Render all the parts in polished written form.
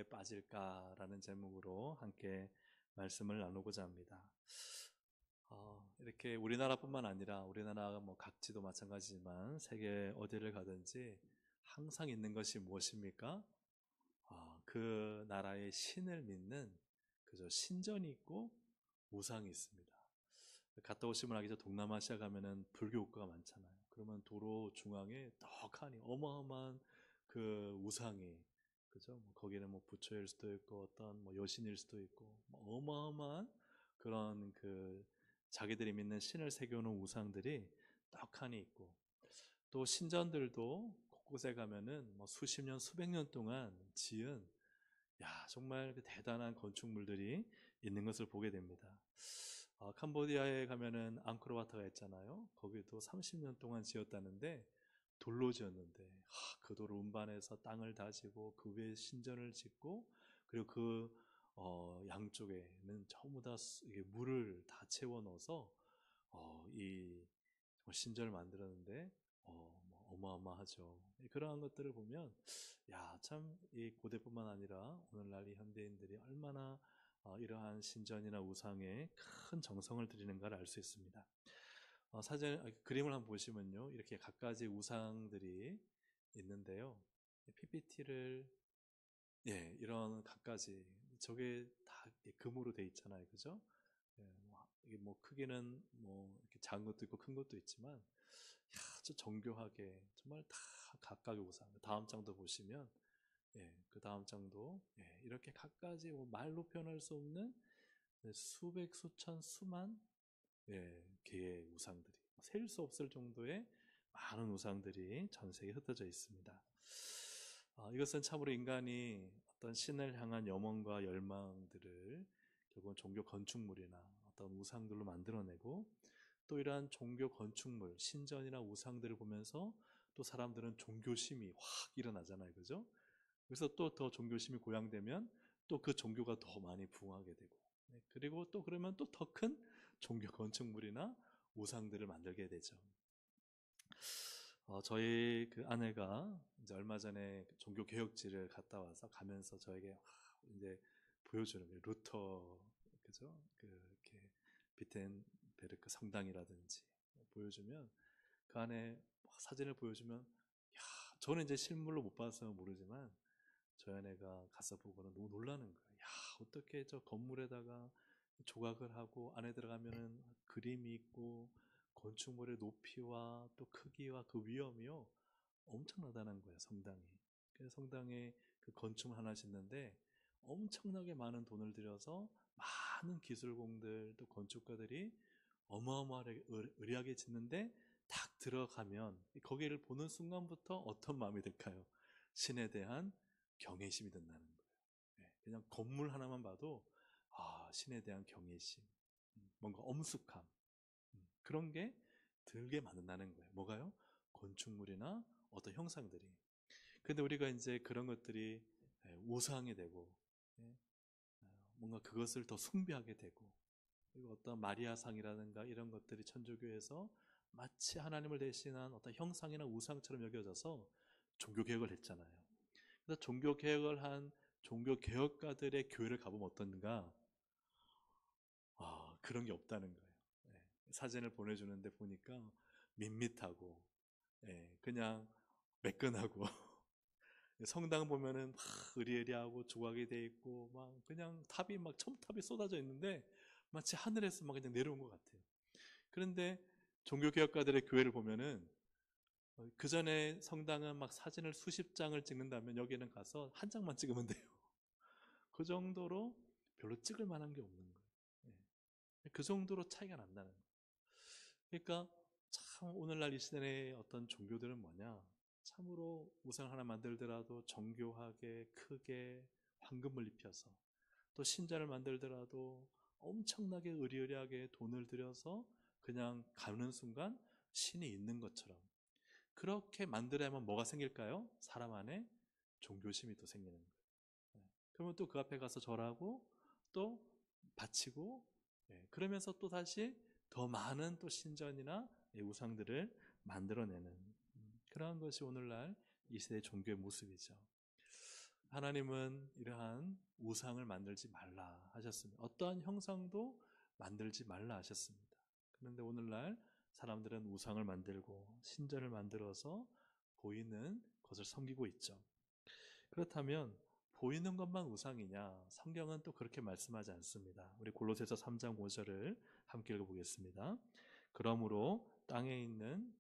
어떻게 빠질까라는 제목으로 함께 말씀을 나누고자 합니다. 이렇게 우리나라뿐만 아니라 우리나라 뭐 각지도 마찬가지지만 세계 어디를 가든지 항상 있는 것이 무엇입니까? 그 나라의 신을 믿는 그저 신전이 있고 우상이 있습니다. 갔다 오시면 알겠죠. 동남아시아 가면은 불교 국가가 많잖아요. 그러면 도로 중앙에 떡하니 어마어마한 그 우상이, 그죠? 뭐 거기는 뭐 부처일 수도 있고 어떤 뭐 여신일 수도 있고 뭐 어마어마한 그런 그 자기들이 믿는 신을 새겨놓은 우상들이 떡하니 있고, 또 신전들도 곳곳에 가면은 뭐 수십 년 수백 년 동안 지은 정말 그 대단한 건축물들이 있는 것을 보게 됩니다. 캄보디아에 가면은 앙코르와트가 있잖아요. 거기도 30년 동안 지었다는데 돌로 지었는데 그 돌을 운반해서 땅을 다지고 그 위에 신전을 짓고, 그리고 그 양쪽에는 전부 다 이게 물을 다 채워 넣어서 이 신전을 만들었는데 뭐 어마어마하죠. 그러한 것들을 보면 참 이 고대뿐만 아니라 오늘날 이 현대인들이 얼마나 이러한 신전이나 우상에 큰 정성을 들이는가를 알 수 있습니다. 그림을 한번 보시면요, 이렇게 갖가지 우상들이 있는데요. PPT를 이런 갖가지, 저게 다 금으로 돼 있잖아요, 그죠? 이게 뭐 크기는 뭐 이렇게 작은 것도 있고 큰 것도 있지만, 아주 정교하게 정말 다 각각의 우상. 다음 장도 보시면, 그 다음 장도 이렇게 갖가지 뭐 말로 표현할 수 없는 수백, 수천, 수만 개의 우상들이, 셀 수 없을 정도의 많은 우상들이 전 세계에 흩어져 있습니다. 이것은 참으로 인간이 어떤 신을 향한 염원과 열망들을 결국은 종교 건축물이나 어떤 우상들로 만들어내고, 또 이러한 종교 건축물, 신전이나 우상들을 보면서 또 사람들은 종교심이 확 일어나잖아요, 그죠? 그래서 또 더 종교심이 고양되면 또 그 종교가 더 많이 부흥하게 되고, 그리고 또 그러면 또 더 큰 종교 건축물이나 우상들을 만들게 되죠. 저희 그 아내가 이제 얼마 전에 종교 개혁지를 갔다 와서 가면서 저에게 이제 보여주는 거예요. 루터, 그죠? 이렇게 비텐베르크 성당이라든지 보여주면, 그 안에 사진을 보여주면, 저는 이제 실물로 못 봐서 모르지만 저희 아내가 가서 보고는 너무 놀라는 거예요. 어떻게 저 건물에다가 조각을 하고 안에 들어가면은 그림이 있고 건축물의 높이와 또 크기와 그 위험이요 엄청나다는 거예요, 성당이. 그래서 성당에 그 건축물 하나 짓는데 엄청나게 많은 돈을 들여서 많은 기술공들 또 건축가들이 어마어마하게 의리하게 짓는데, 딱 들어가면 거기를 보는 순간부터 어떤 마음이 들까요? 신에 대한 경외심이 든다는 거예요. 그냥 건물 하나만 봐도 신에 대한 경외심, 뭔가 엄숙함, 그런 게 들게 만든다는 거예요. 뭐가요? 건축물이나 어떤 형상들이. 근데 우리가 이제 그런 것들이 우상이 되고, 예, 뭔가 그것을 더 숭배하게 되고, 그리고 어떤 마리아상이라든가 이런 것들이 천주교에서 마치 하나님을 대신한 어떤 형상이나 우상처럼 여겨져서 종교개혁을 했잖아요. 그래서 종교개혁을 한 종교개혁가들의 교회를 가보면 어떤가? 그런 게 없다는 거예요. 사진을 보내주는데 보니까 밋밋하고, 그냥 매끈하고, 성당 보면은 막 으리으리하고 조각이 돼 있고, 막 그냥 탑이 막 첨탑이 쏟아져 있는데 마치 하늘에서 막 그냥 내려온 것 같아요. 그런데 종교개혁가들의 교회를 보면은 그 전에 성당은 막 사진을 수십 장을 찍는다면 여기는 가서 한 장만 찍으면 돼요. 그 정도로 별로 찍을 만한 게 없는 거예요. 그 정도로 차이가 난다는 거예요. 그러니까 참 오늘날 이 시대의 어떤 종교들은 뭐냐? 참으로 우상 하나 만들더라도 정교하게 크게 황금을 입혀서, 또 신전을 만들더라도 엄청나게 의리의리하게 돈을 들여서 그냥 가는 순간 신이 있는 것처럼 그렇게 만들어야만 뭐가 생길까요? 사람 안에 종교심이 또 생기는 거예요. 그러면 또 그 앞에 가서 절하고 또 바치고, 그러면서 또 다시 더 많은 또 신전이나 우상들을 만들어내는 그러한 것이 오늘날 이 시대의 종교의 모습이죠. 하나님은 이러한 우상을 만들지 말라 하셨습니다. 어떠한 형상도 만들지 말라 하셨습니다. 그런데 오늘날 사람들은 우상을 만들고 신전을 만들어서 보이는 것을 섬기고 있죠. 그렇다면 보이는 것만 우상이냐? 성경은 또 그렇게 말씀하지 않습니다. 우리 골로새서 3장 5절을 함께 읽어보겠습니다. 그러므로 땅에 있는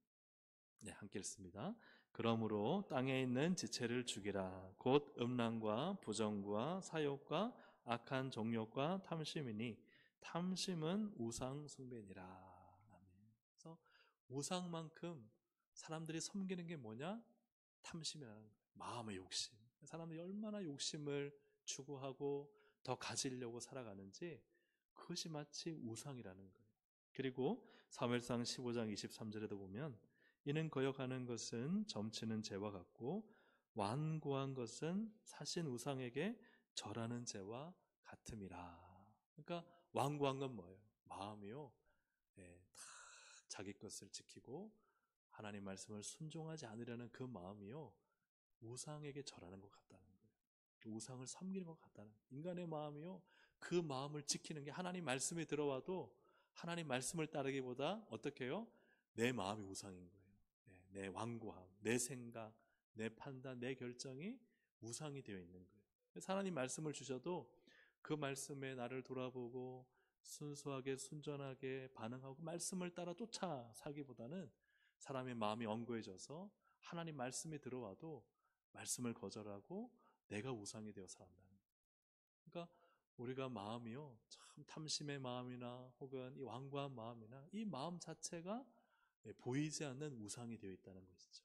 함께 읽습니다. 그러므로 땅에 있는 지체를 죽이라. 곧 음란과 부정과 사욕과 악한 정욕과 탐심이니 탐심은 우상 숭배니라. 아멘. 그래서 우상만큼 사람들이 섬기는 게 뭐냐? 탐심이라는 거예요. 마음의 욕심. 사람들이 얼마나 욕심을 추구하고 더 가지려고 살아가는지 그것이 마치 우상이라는 거예요. 그리고 사무엘상 15장 23절에도 보면 이는 거역하는 것은 점치는 죄와 같고 완고한 것은 사신 우상에게 절하는 죄와 같음이라. 그러니까 완고한 건 뭐예요? 마음이요. 다 자기 것을 지키고 하나님 말씀을 순종하지 않으려는 그 마음이요. 우상에게 절하는 것 같다는 거예요. 우상을 섬기는 것 같다는 거예요. 인간의 마음이요. 그 마음을 지키는 게 하나님 말씀이 들어와도 하나님 말씀을 따르기보다 어떻게 해요? 내 마음이 우상인 거예요. 내 완고함, 내 생각, 내 판단, 내 결정이 우상이 되어 있는 거예요. 그래서 하나님 말씀을 주셔도 그 말씀에 나를 돌아보고 순수하게 순전하게 반응하고 말씀을 따라 쫓아 살기보다는 사람의 마음이 엉거해져서 하나님 말씀이 들어와도 말씀을 거절하고 내가 우상이 되어 살아간다는 거예요. 그러니까 우리가 마음이요, 참 탐심의 마음이나 혹은 이 완고한 마음이나 이 마음 자체가 보이지 않는 우상이 되어 있다는 것이죠.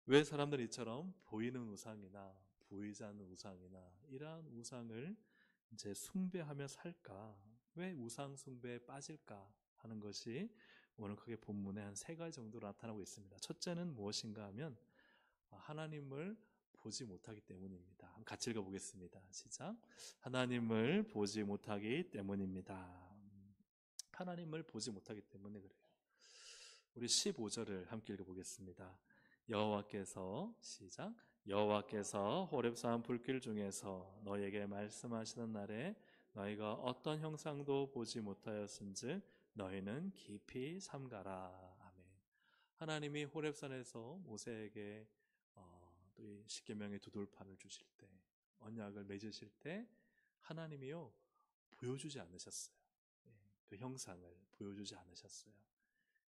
왜 사람들이 이처럼 보이는 우상이나 보이지 않는 우상이나 이러한 우상을 이제 숭배하며 살까? 왜 우상 숭배에 빠질까 하는 것이 오늘 크게 본문에 한 세 가지 정도로 나타나고 있습니다. 첫째는 무엇인가 하면 하나님을 보지 못하기 때문입니다. 한번 같이 읽어보겠습니다. 시작. 하나님을 보지 못하기 때문입니다. 하나님을 보지 못하기 때문에 그래요. 우리 15절을 함께 읽어보겠습니다. 여호와께서 시작. 여호와께서 호렙산 불길 중에서 너에게 말씀하시는 날에 너희가 어떤 형상도 보지 못하였은즉 너희는 깊이 삼가라. 아멘. 하나님이 호렙산에서 모세에게 또 이 십계명의 두 돌판을 주실 때, 언약을 맺으실 때 하나님이요 보여주지 않으셨어요. 그 형상을 보여주지 않으셨어요.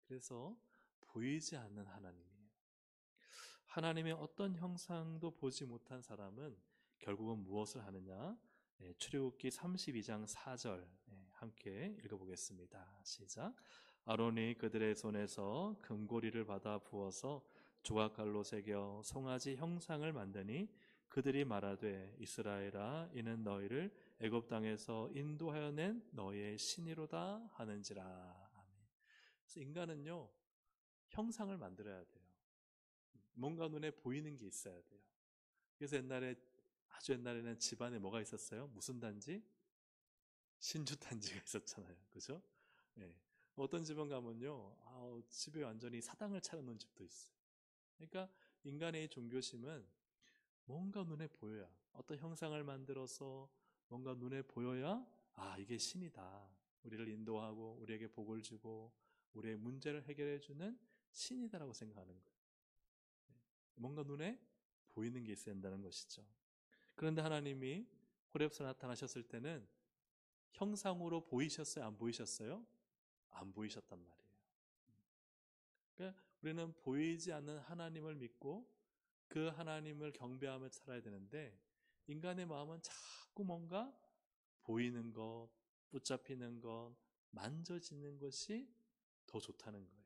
그래서 보이지 않는 하나님이에요. 하나님의 어떤 형상도 보지 못한 사람은 결국은 무엇을 하느냐? 출애굽기 32장 4절 함께 읽어보겠습니다. 시작. 아론이 그들의 손에서 금고리를 받아 부어서 조각칼로 새겨 송아지 형상을 만드니 그들이 말하되 이스라엘아 이는 너희를 애굽 땅에서 인도하여 낸 너희의 신이로다 하는지라. 아멘. 그래서 인간은요 형상을 만들어야 돼요. 뭔가 눈에 보이는 게 있어야 돼요. 그래서 아주 옛날에는 집안에 뭐가 있었어요? 무슨 단지? 신주 단지가 있었잖아요. 그죠? 네. 어떤 집은 가면요, 집에 완전히 사당을 차려놓은 집도 있어요. 그러니까 인간의 종교심은 뭔가 눈에 보여야, 어떤 형상을 만들어서 뭔가 눈에 보여야, 이게 신이다. 우리를 인도하고, 우리에게 복을 주고, 우리의 문제를 해결해주는 신이다라고 생각하는 거예요. 뭔가 눈에 보이는 게 있어야 한다는 것이죠. 그런데 하나님이 호렙산에 나타나셨을 때는 형상으로 보이셨어요? 안 보이셨어요? 안 보이셨단 말이에요. 그러니까 우리는 보이지 않는 하나님을 믿고 그 하나님을 경배하며 살아야 되는데 인간의 마음은 자꾸 뭔가 보이는 것, 붙잡히는 것, 만져지는 것이 더 좋다는 거예요.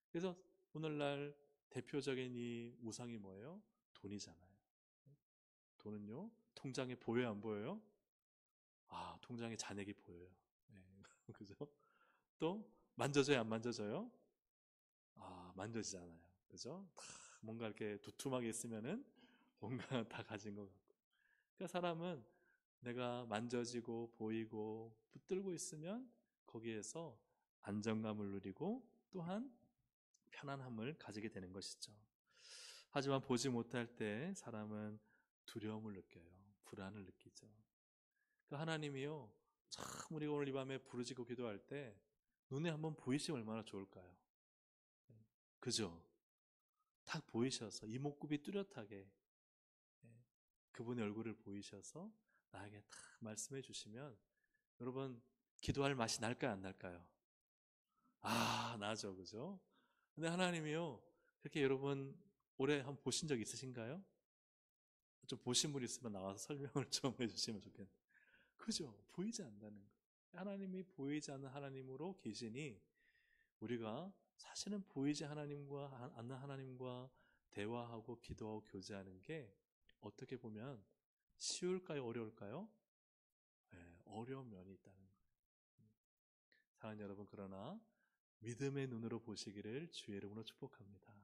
그래서 오늘날 대표적인 이 우상이 뭐예요? 돈이잖아요. 돈은요, 통장에 보여요, 안 보여요? 통장에 잔액이 보여요. 네. 그죠? 또, 만져져요, 안 만져져요? 만져지잖아요. 그죠? 다 뭔가 이렇게 두툼하게 있으면은 뭔가 다 가진 것 같고. 그러니까 사람은 내가 만져지고 보이고 붙들고 있으면 거기에서 안정감을 누리고 또한 편안함을 가지게 되는 것이죠. 하지만 보지 못할 때 사람은 두려움을 느껴요. 불안을 느끼죠. 그 하나님이요, 참 우리가 오늘 이 밤에 부르짖고 기도할 때 눈에 한번 보이시면 얼마나 좋을까요? 그죠? 딱 보이셔서 이목구비 뚜렷하게 그분의 얼굴을 보이셔서 나에게 딱 말씀해 주시면 여러분 기도할 맛이 날까요, 안 날까요? 아, 나죠. 그죠? 근데 하나님이요, 그렇게 여러분 올해 한번 보신 적 있으신가요? 좀 보신 분 있으면 나와서 설명을 좀 해주시면 좋겠네요. 그죠? 보이지 않는다는 거. 하나님이 보이지 않는 하나님으로 계시니 우리가 사실은 보이지 않는 하나님과 대화하고 기도하고 교제하는 게 어떻게 보면 쉬울까요? 어려울까요? 네, 어려운 면이 있다는 거예요. 사랑하는 여러분, 그러나 믿음의 눈으로 보시기를 주의 이름으로 축복합니다.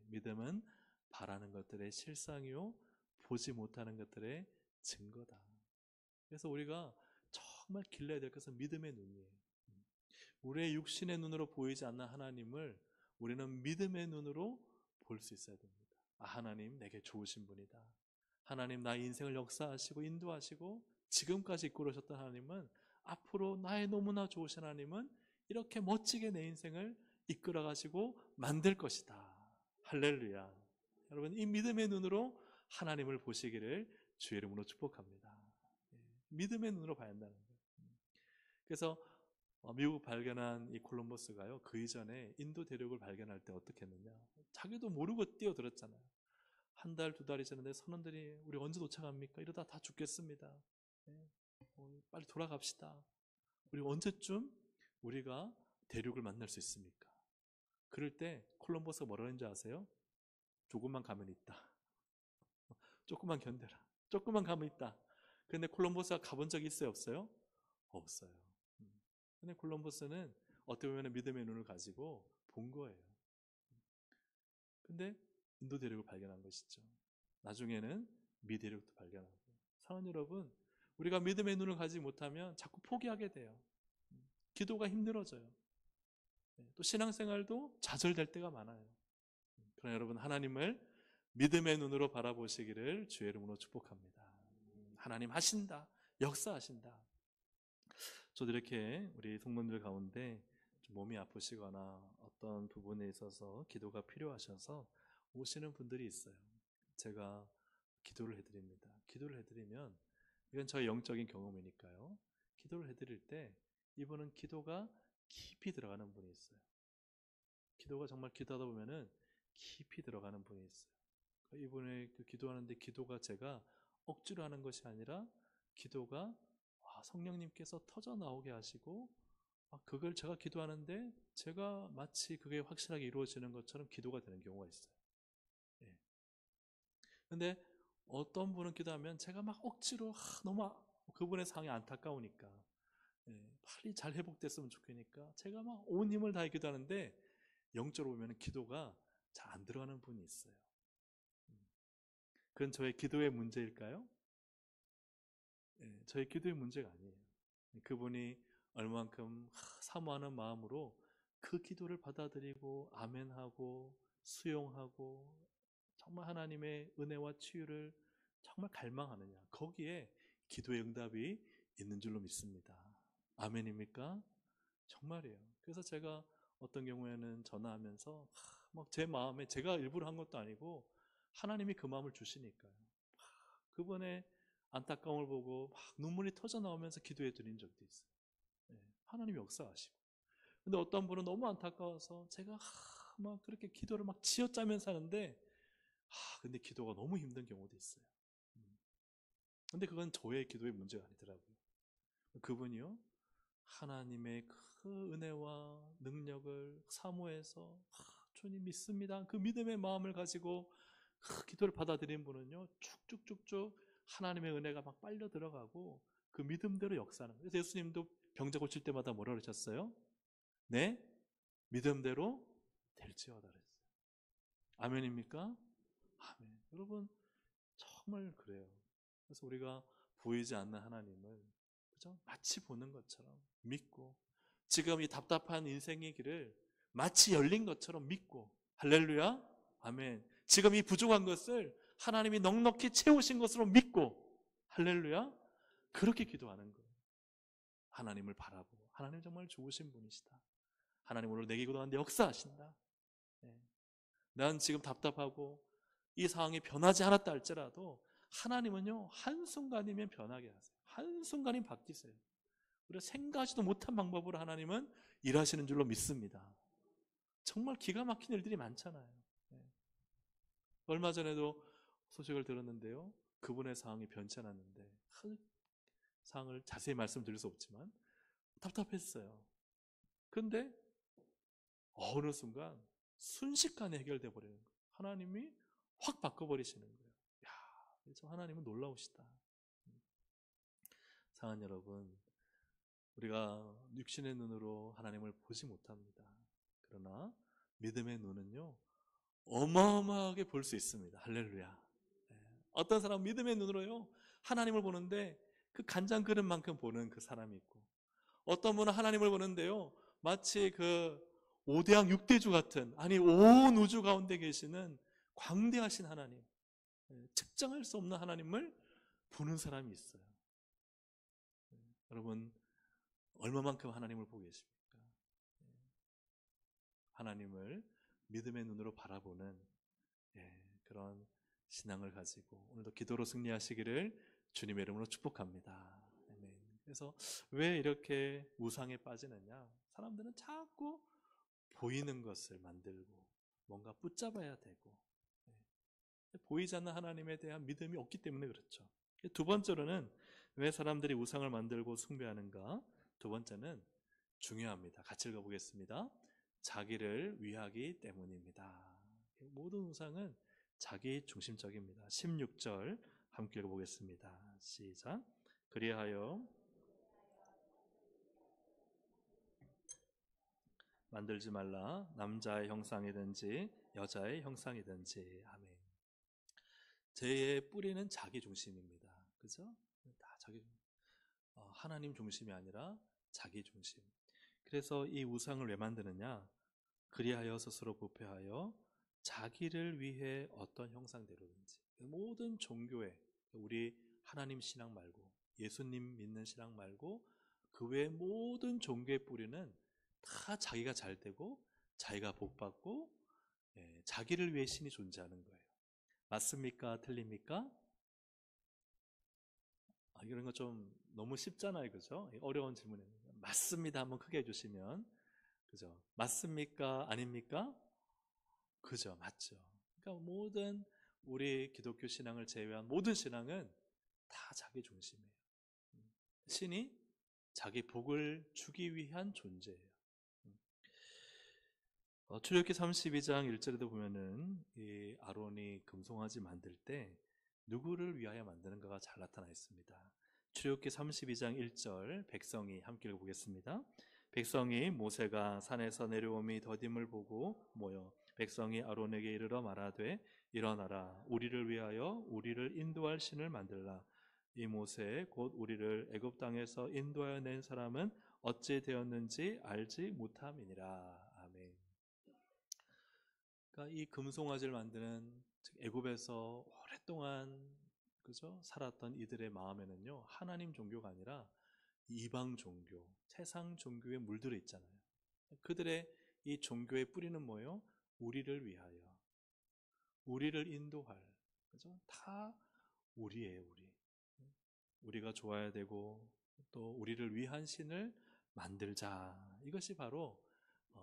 믿음은 바라는 것들의 실상이요, 보지 못하는 것들의 증거다. 그래서 우리가 정말 길러야 될 것은 믿음의 눈이에요. 우리의 육신의 눈으로 보이지 않는 하나님을 우리는 믿음의 눈으로 볼 수 있어야 됩니다. 아, 하나님 내게 좋으신 분이다. 하나님 나의 인생을 역사하시고 인도하시고 지금까지 이끌어오셨던 하나님은 앞으로 나의 너무나 좋으신 하나님은 이렇게 멋지게 내 인생을 이끌어가시고 만들 것이다. 할렐루야. 여러분, 이 믿음의 눈으로 하나님을 보시기를 주의 이름으로 축복합니다. 믿음의 눈으로 봐야 한다는 거예요. 그래서 미국 발견한 이 콜럼버스가요, 그 이전에 인도 대륙을 발견할 때 어떻게 했느냐, 자기도 모르고 뛰어들었잖아요. 한 달, 두 달이 지났는데 선원들이 우리 언제 도착합니까? 이러다 다 죽겠습니다. 빨리 돌아갑시다. 우리 언제쯤 우리가 대륙을 만날 수 있습니까? 그럴 때 콜럼버스가 뭐라 했는지 아세요? 조금만 가면 있다. 조금만 견뎌라. 조금만 가면 있다. 그런데 콜럼버스가 가본 적이 있어요, 없어요? 없어요. 근데 콜럼버스는 어떻게 보면 믿음의 눈을 가지고 본 거예요. 근데 인도 대륙을 발견한 것이죠. 나중에는 미 대륙도 발견하고. 사랑하는 여러분, 우리가 믿음의 눈을 가지지 못하면 자꾸 포기하게 돼요. 기도가 힘들어져요. 또 신앙생활도 좌절될 때가 많아요. 그러나 여러분, 하나님을 믿음의 눈으로 바라보시기를 주의 이름으로 축복합니다. 하나님 하신다. 역사하신다. 저도 이렇게 우리 성도님들 가운데 좀 몸이 아프시거나 어떤 부분에 있어서 기도가 필요하셔서 오시는 분들이 있어요. 제가 기도를 해드립니다. 기도를 해드리면, 이건 저의 영적인 경험이니까요, 기도를 해드릴 때 이분은 기도가 깊이 들어가는 분이 있어요. 기도가 정말 기도하다 보면은 깊이 들어가는 분이 있어요. 이분의 그 기도하는데 기도가 제가 억지로 하는 것이 아니라 기도가 성령님께서 터져 나오게 하시고 그걸 제가 기도하는데 제가 마치 그게 확실하게 이루어지는 것처럼 기도가 되는 경우가 있어요. 근데 어떤 분은 기도하면 제가 막 억지로 너무 그분의 상황이 안타까우니까 빨리 잘 회복됐으면 좋겠으니까 제가 막 온 힘을 다해 기도하는데 영적으로 보면 기도가 잘 안 들어가는 분이 있어요. 그건 저의 기도의 문제일까요? 저의 기도의 문제가 아니에요. 그분이 얼만큼 사모하는 마음으로 그 기도를 받아들이고 아멘하고 수용하고 정말 하나님의 은혜와 치유를 정말 갈망하느냐, 거기에 기도의 응답이 있는 줄로 믿습니다. 아멘입니까? 정말이에요. 그래서 제가 어떤 경우에는 전화하면서 막 제 마음에 제가 일부러 한 것도 아니고 하나님이 그 마음을 주시니까요, 그분의 안타까움을 보고 막 눈물이 터져 나오면서 기도해 드린 적도 있어요. 하나님이 역사하시고. 근데 어떤 분은 너무 안타까워서 제가 막 그렇게 기도를 막 지어짜면서 하는데 근데 기도가 너무 힘든 경우도 있어요. 근데 그건 저의 기도의 문제가 아니더라고요. 그분이요, 하나님의 그 은혜와 능력을 사모해서 주님 믿습니다, 그 믿음의 마음을 가지고 그 기도를 받아들인 분은요, 쭉쭉쭉쭉 하나님의 은혜가 막 빨려 들어가고 그 믿음대로 역사하는 거예요. 그래서 예수님도 병자 고칠 때마다 뭐라 그러셨어요? 네, 믿음대로 될지어다 그랬어요. 아멘입니까? 아멘. 여러분, 정말 그래요. 그래서 우리가 보이지 않는 하나님을 그죠? 마치 보는 것처럼 믿고, 지금 이 답답한 인생의 길을 마치 열린 것처럼 믿고, 할렐루야, 아멘. 지금 이 부족한 것을 하나님이 넉넉히 채우신 것으로 믿고, 할렐루야, 그렇게 기도하는 거예요. 하나님을 바라보고, 하나님 정말 좋으신 분이시다. 하나님 오늘 내게 기도하는데 역사하신다. 네. 난 지금 답답하고 이 상황이 변하지 않았다 할지라도 하나님은요, 한순간이면 변하게 하세요. 한순간이면 바뀌세요. 우리가 생각하지도 못한 방법으로 하나님은 일하시는 줄로 믿습니다. 정말 기가 막힌 일들이 많잖아요. 네. 얼마 전에도 소식을 들었는데요, 그분의 상황이 변치 않았는데, 상황을 자세히 말씀드릴 수 없지만 답답했어요. 근데 어느 순간 순식간에 해결돼 버리는 거예요. 하나님이 확 바꿔버리시는 거예요. 야, 그래서 하나님은 놀라우시다. 사랑하는 여러분, 우리가 육신의 눈으로 하나님을 보지 못합니다. 그러나 믿음의 눈은요, 어마어마하게 볼 수 있습니다. 할렐루야. 네. 어떤 사람은 믿음의 눈으로요, 하나님을 보는데 그 간장 그릇만큼 보는 그 사람이 있고, 어떤 분은 하나님을 보는데요, 마치 그 5대양 6대주 같은, 아니 온 우주 가운데 계시는 광대하신 하나님, 측정할 수 없는 하나님을 보는 사람이 있어요. 여러분, 얼마만큼 하나님을 보고 계십니까? 하나님을 믿음의 눈으로 바라보는 그런 신앙을 가지고 오늘도 기도로 승리하시기를 주님의 이름으로 축복합니다. 그래서 왜 이렇게 우상에 빠지느냐? 사람들은 자꾸 보이는 것을 만들고 뭔가 붙잡아야 되고, 보이지 않는 하나님에 대한 믿음이 없기 때문에 그렇죠. 두 번째로는 왜 사람들이 우상을 만들고 숭배하는가? 두 번째는 중요합니다. 같이 읽어보겠습니다. 자기를 위하기 때문입니다. 모든 우상은 자기 중심적입니다. 16절 함께 읽어보겠습니다. 시작. 그리하여 만들지 말라. 남자의 형상이든지 여자의 형상이든지. 아멘. 죄의 뿌리는 자기 중심입니다. 그죠? 다 자기, 하나님 중심이 아니라 자기 중심. 그래서 이 우상을 왜 만드느냐? 그리하여 스스로 부패하여 자기를 위해 어떤 형상대로든지. 모든 종교에, 우리 하나님 신앙 말고 예수님 믿는 신앙 말고 그 외의 모든 종교의 뿌리는 다 자기가 잘 되고 자기가 복받고 자기를 위해 신이 존재하는 거예요. 맞습니까? 틀립니까? 이런 거 좀 너무 쉽잖아요. 그죠? 어려운 질문이에요. 맞습니다. 한번 크게 해주시면. 그죠? 맞습니까? 아닙니까? 그죠? 맞죠. 그러니까 모든 우리 기독교 신앙을 제외한 모든 신앙은 다 자기 중심이에요. 신이 자기 복을 주기 위한 존재예요. 출애굽기 32장 1절에도 보면은 이 아론이 금송아지 만들 때 누구를 위하여 만드는가가 잘 나타나 있습니다. 출애굽기 32장 1절 백성이 함께 읽어보겠습니다. 백성이 모세가 산에서 내려오미 더딤을 보고 모여 백성이 아론에게 이르러 말하되 일어나라 우리를 위하여 우리를 인도할 신을 만들라. 이 모세 곧 우리를 애굽 땅에서 인도하여 낸 사람은 어찌 되었는지 알지 못함이니라. 아멘. 그러니까 이 금송아지를 만드는 애굽에서 오랫동안 그죠? 살았던 이들의 마음에는요, 하나님 종교가 아니라 이방 종교, 세상 종교에 물들어 있잖아요. 그들의 이 종교의 뿌리는 뭐예요? 우리를 위하여, 우리를 인도할, 그죠? 다 우리예요, 우리. 우리가 좋아야 되고 또 우리를 위한 신을 만들자. 이것이 바로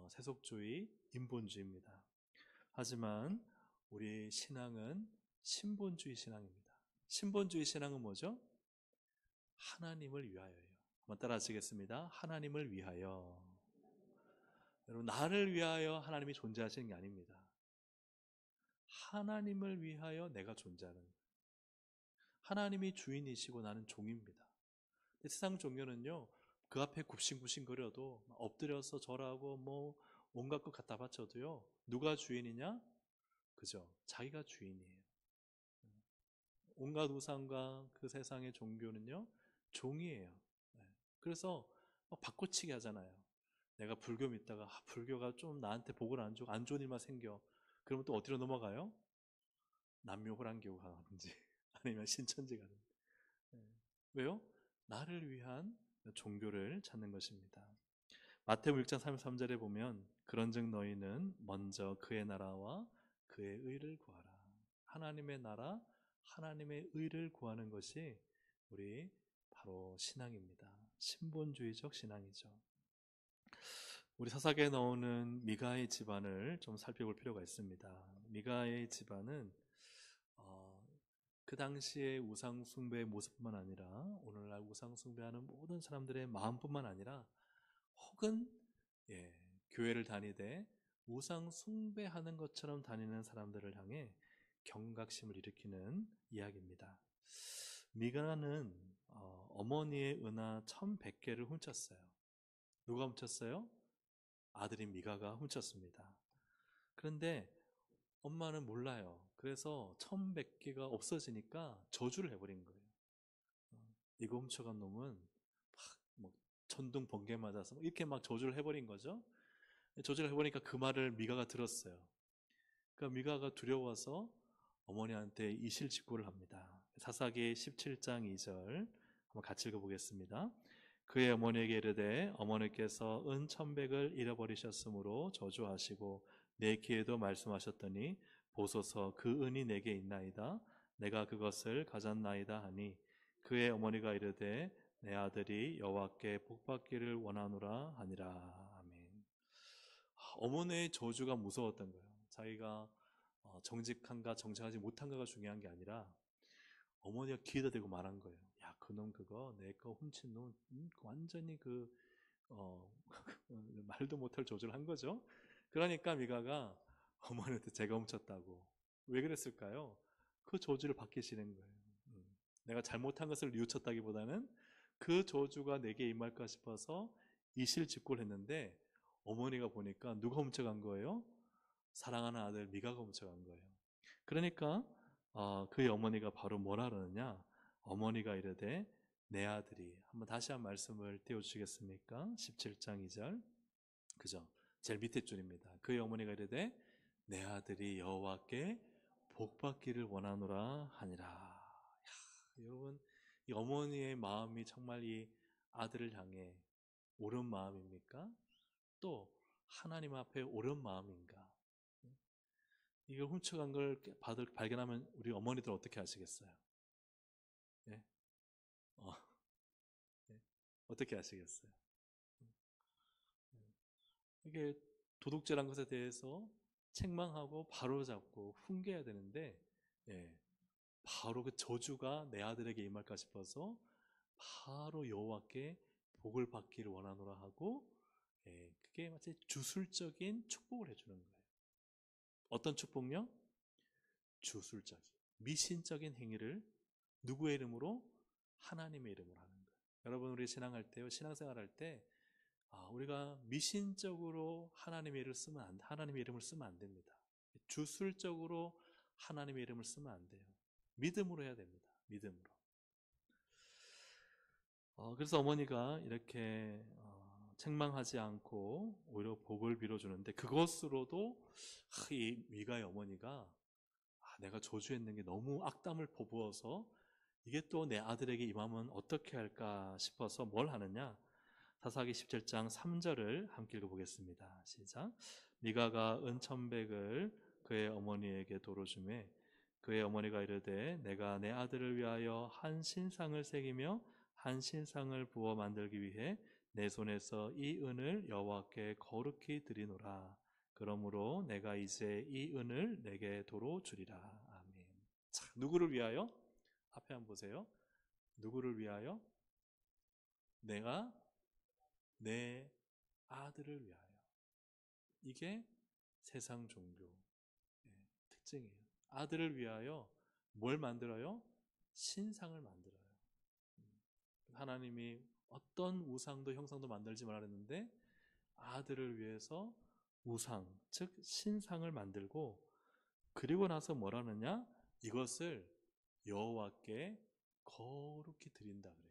세속주의, 인본주의입니다. 하지만 우리 신앙은 신본주의 신앙입니다. 신본주의 신앙은 뭐죠? 하나님을 위하여예요. 한번 따라 하시겠습니다. 하나님을 위하여. 여러분, 나를 위하여 하나님이 존재하시는 게 아닙니다. 하나님을 위하여 내가 존재하는 거예요. 하나님이 주인이시고 나는 종입니다. 세상 종교는요, 그 앞에 굽신굽신거려도 엎드려서 절하고 뭐 온갖 것 갖다 바쳐도요, 누가 주인이냐? 그죠? 자기가 주인이에요. 온갖 우상과 그 세상의 종교는요, 종이에요. 그래서 막 바꿔치기 하잖아요. 내가 불교 믿다가 불교가 좀 나한테 복을 안 주고 안 좋은 일만 생겨. 그러면 또 어디로 넘어가요? 남묘호랑교구 가든지 아니면 신천지 가든지. 예. 왜요? 나를 위한 종교를 찾는 것입니다. 마태복음 6장 33절에 보면 그런즉 너희는 먼저 그의 나라와 그의 의를 구하라. 하나님의 나라, 하나님의 의를 구하는 것이 우리 바로 신앙입니다. 신본주의적 신앙이죠. 우리 사사기에 나오는 미가의 집안을 좀 살펴볼 필요가 있습니다. 미가의 집안은 그 당시의 우상 숭배의 모습뿐만 아니라 오늘날 우상 숭배하는 모든 사람들의 마음뿐만 아니라 혹은 교회를 다니되 우상 숭배하는 것처럼 다니는 사람들을 향해 경각심을 일으키는 이야기입니다. 미가는 어머니의 은하 1100개를 훔쳤어요. 누가 훔쳤어요? 아들인 미가가 훔쳤습니다. 그런데 엄마는 몰라요. 그래서 1100개가 없어지니까 저주를 해버린 거예요. 이거 훔쳐간 놈은 막 천둥 번개 맞아서 이렇게 막 저주를 해버린 거죠. 저주를 해보니까 그 말을 미가가 들었어요. 그러니까 미가가 두려워서 어머니한테 이실직고를 합니다. 사사기 17장 2절 한번 같이 읽어보겠습니다. 그의 어머니에게 이르되 어머니께서 은 1100을 잃어버리셨으므로 저주하시고 내 귀에도 말씀하셨더니 보소서 그 은이 내게 있나이다. 내가 그것을 가졌나이다 하니 그의 어머니가 이르되 내 아들이 여호와께 복받기를 원하노라 하니라. 아멘. 어머니의 저주가 무서웠던 거예요. 자기가 정직한가 정직하지 못한가가 중요한 게 아니라 어머니가 귀에다 대고 말한 거예요. 야, 그놈 그거 내 거 훔친 놈 완전히 어, 말도 못할 저주를 한 거죠. 그러니까 미가가 어머니한테 제가 훔쳤다고. 왜 그랬을까요? 그 저주를 받기 싫은 거예요. 내가 잘못한 것을 뉘우쳤다기보다는 그 저주가 내게 임할까 싶어서 이실직고를 했는데 어머니가 보니까 누가 훔쳐간 거예요? 사랑하는 아들 미가가 훔쳐간 거예요. 그러니까 그의 어머니가 바로 뭐라 그러느냐? 어머니가 이르되 내 아들이 한번 다시 한 말씀을 띄워주시겠습니까? 17장 2절 그죠? 제일 밑에 줄입니다. 그의 어머니가 이르되 내 아들이 여호와께 복받기를 원하노라 하니라. 야, 여러분 이 어머니의 마음이 정말 이 아들을 향해 옳은 마음입니까? 또 하나님 앞에 옳은 마음인가? 이걸 훔쳐간 걸 발견하면 우리 어머니들 어떻게 하시겠어요? 예? 어, 예? 어떻게 하시겠어요? 이게 도둑질한 것에 대해서 책망하고 바로잡고 훈계해야 되는데 예, 바로 그 저주가 내 아들에게 임할까 싶어서 바로 여호와께 복을 받기를 원하노라 하고 그게 마치 주술적인 축복을 해주는 거예요. 어떤 축복요? 주술적인 미신적인 행위를 누구의 이름으로? 하나님의 이름으로 하는 거예요. 여러분 우리 신앙할 때요, 신앙생활 할 때 우리가 미신적으로 하나님의 이름을 쓰면 안 됩니다. 주술적으로 하나님의 이름을 쓰면 안 돼요. 믿음으로 해야 됩니다. 믿음으로. 그래서 어머니가 이렇게 책망하지 않고 오히려 복을 빌어주는데 그것으로도 이 미가의 어머니가 내가 저주했는 게 너무 악담을 퍼부어서 이게 또 내 아들에게 임하면 어떻게 할까 싶어서 뭘 하느냐? 사사기 17장 3절을 함께 읽어보겠습니다. 시작. 미가가 은 1100을 그의 어머니에게 도로 주매 그의 어머니가 이르되 내가 내 아들을 위하여 한 신상을 새기며 한 신상을 부어 만들기 위해 내 손에서 이 은을 여호와께 거룩히 드리노라. 그러므로 내가 이제 이 은을 내게 도로 주리라. 아멘. 자, 누구를 위하여? 앞에 한번 보세요. 누구를 위하여? 내가 내 아들을 위하여. 이게 세상 종교의 특징이에요. 아들을 위하여 뭘 만들어요? 신상을 만들어요. 하나님이 어떤 우상도 형상도 만들지 말라 했는데 아들을 위해서 우상, 즉 신상을 만들고 그리고 나서 뭐라느냐? 이것을 여호와께 거룩히 드린다 그래요.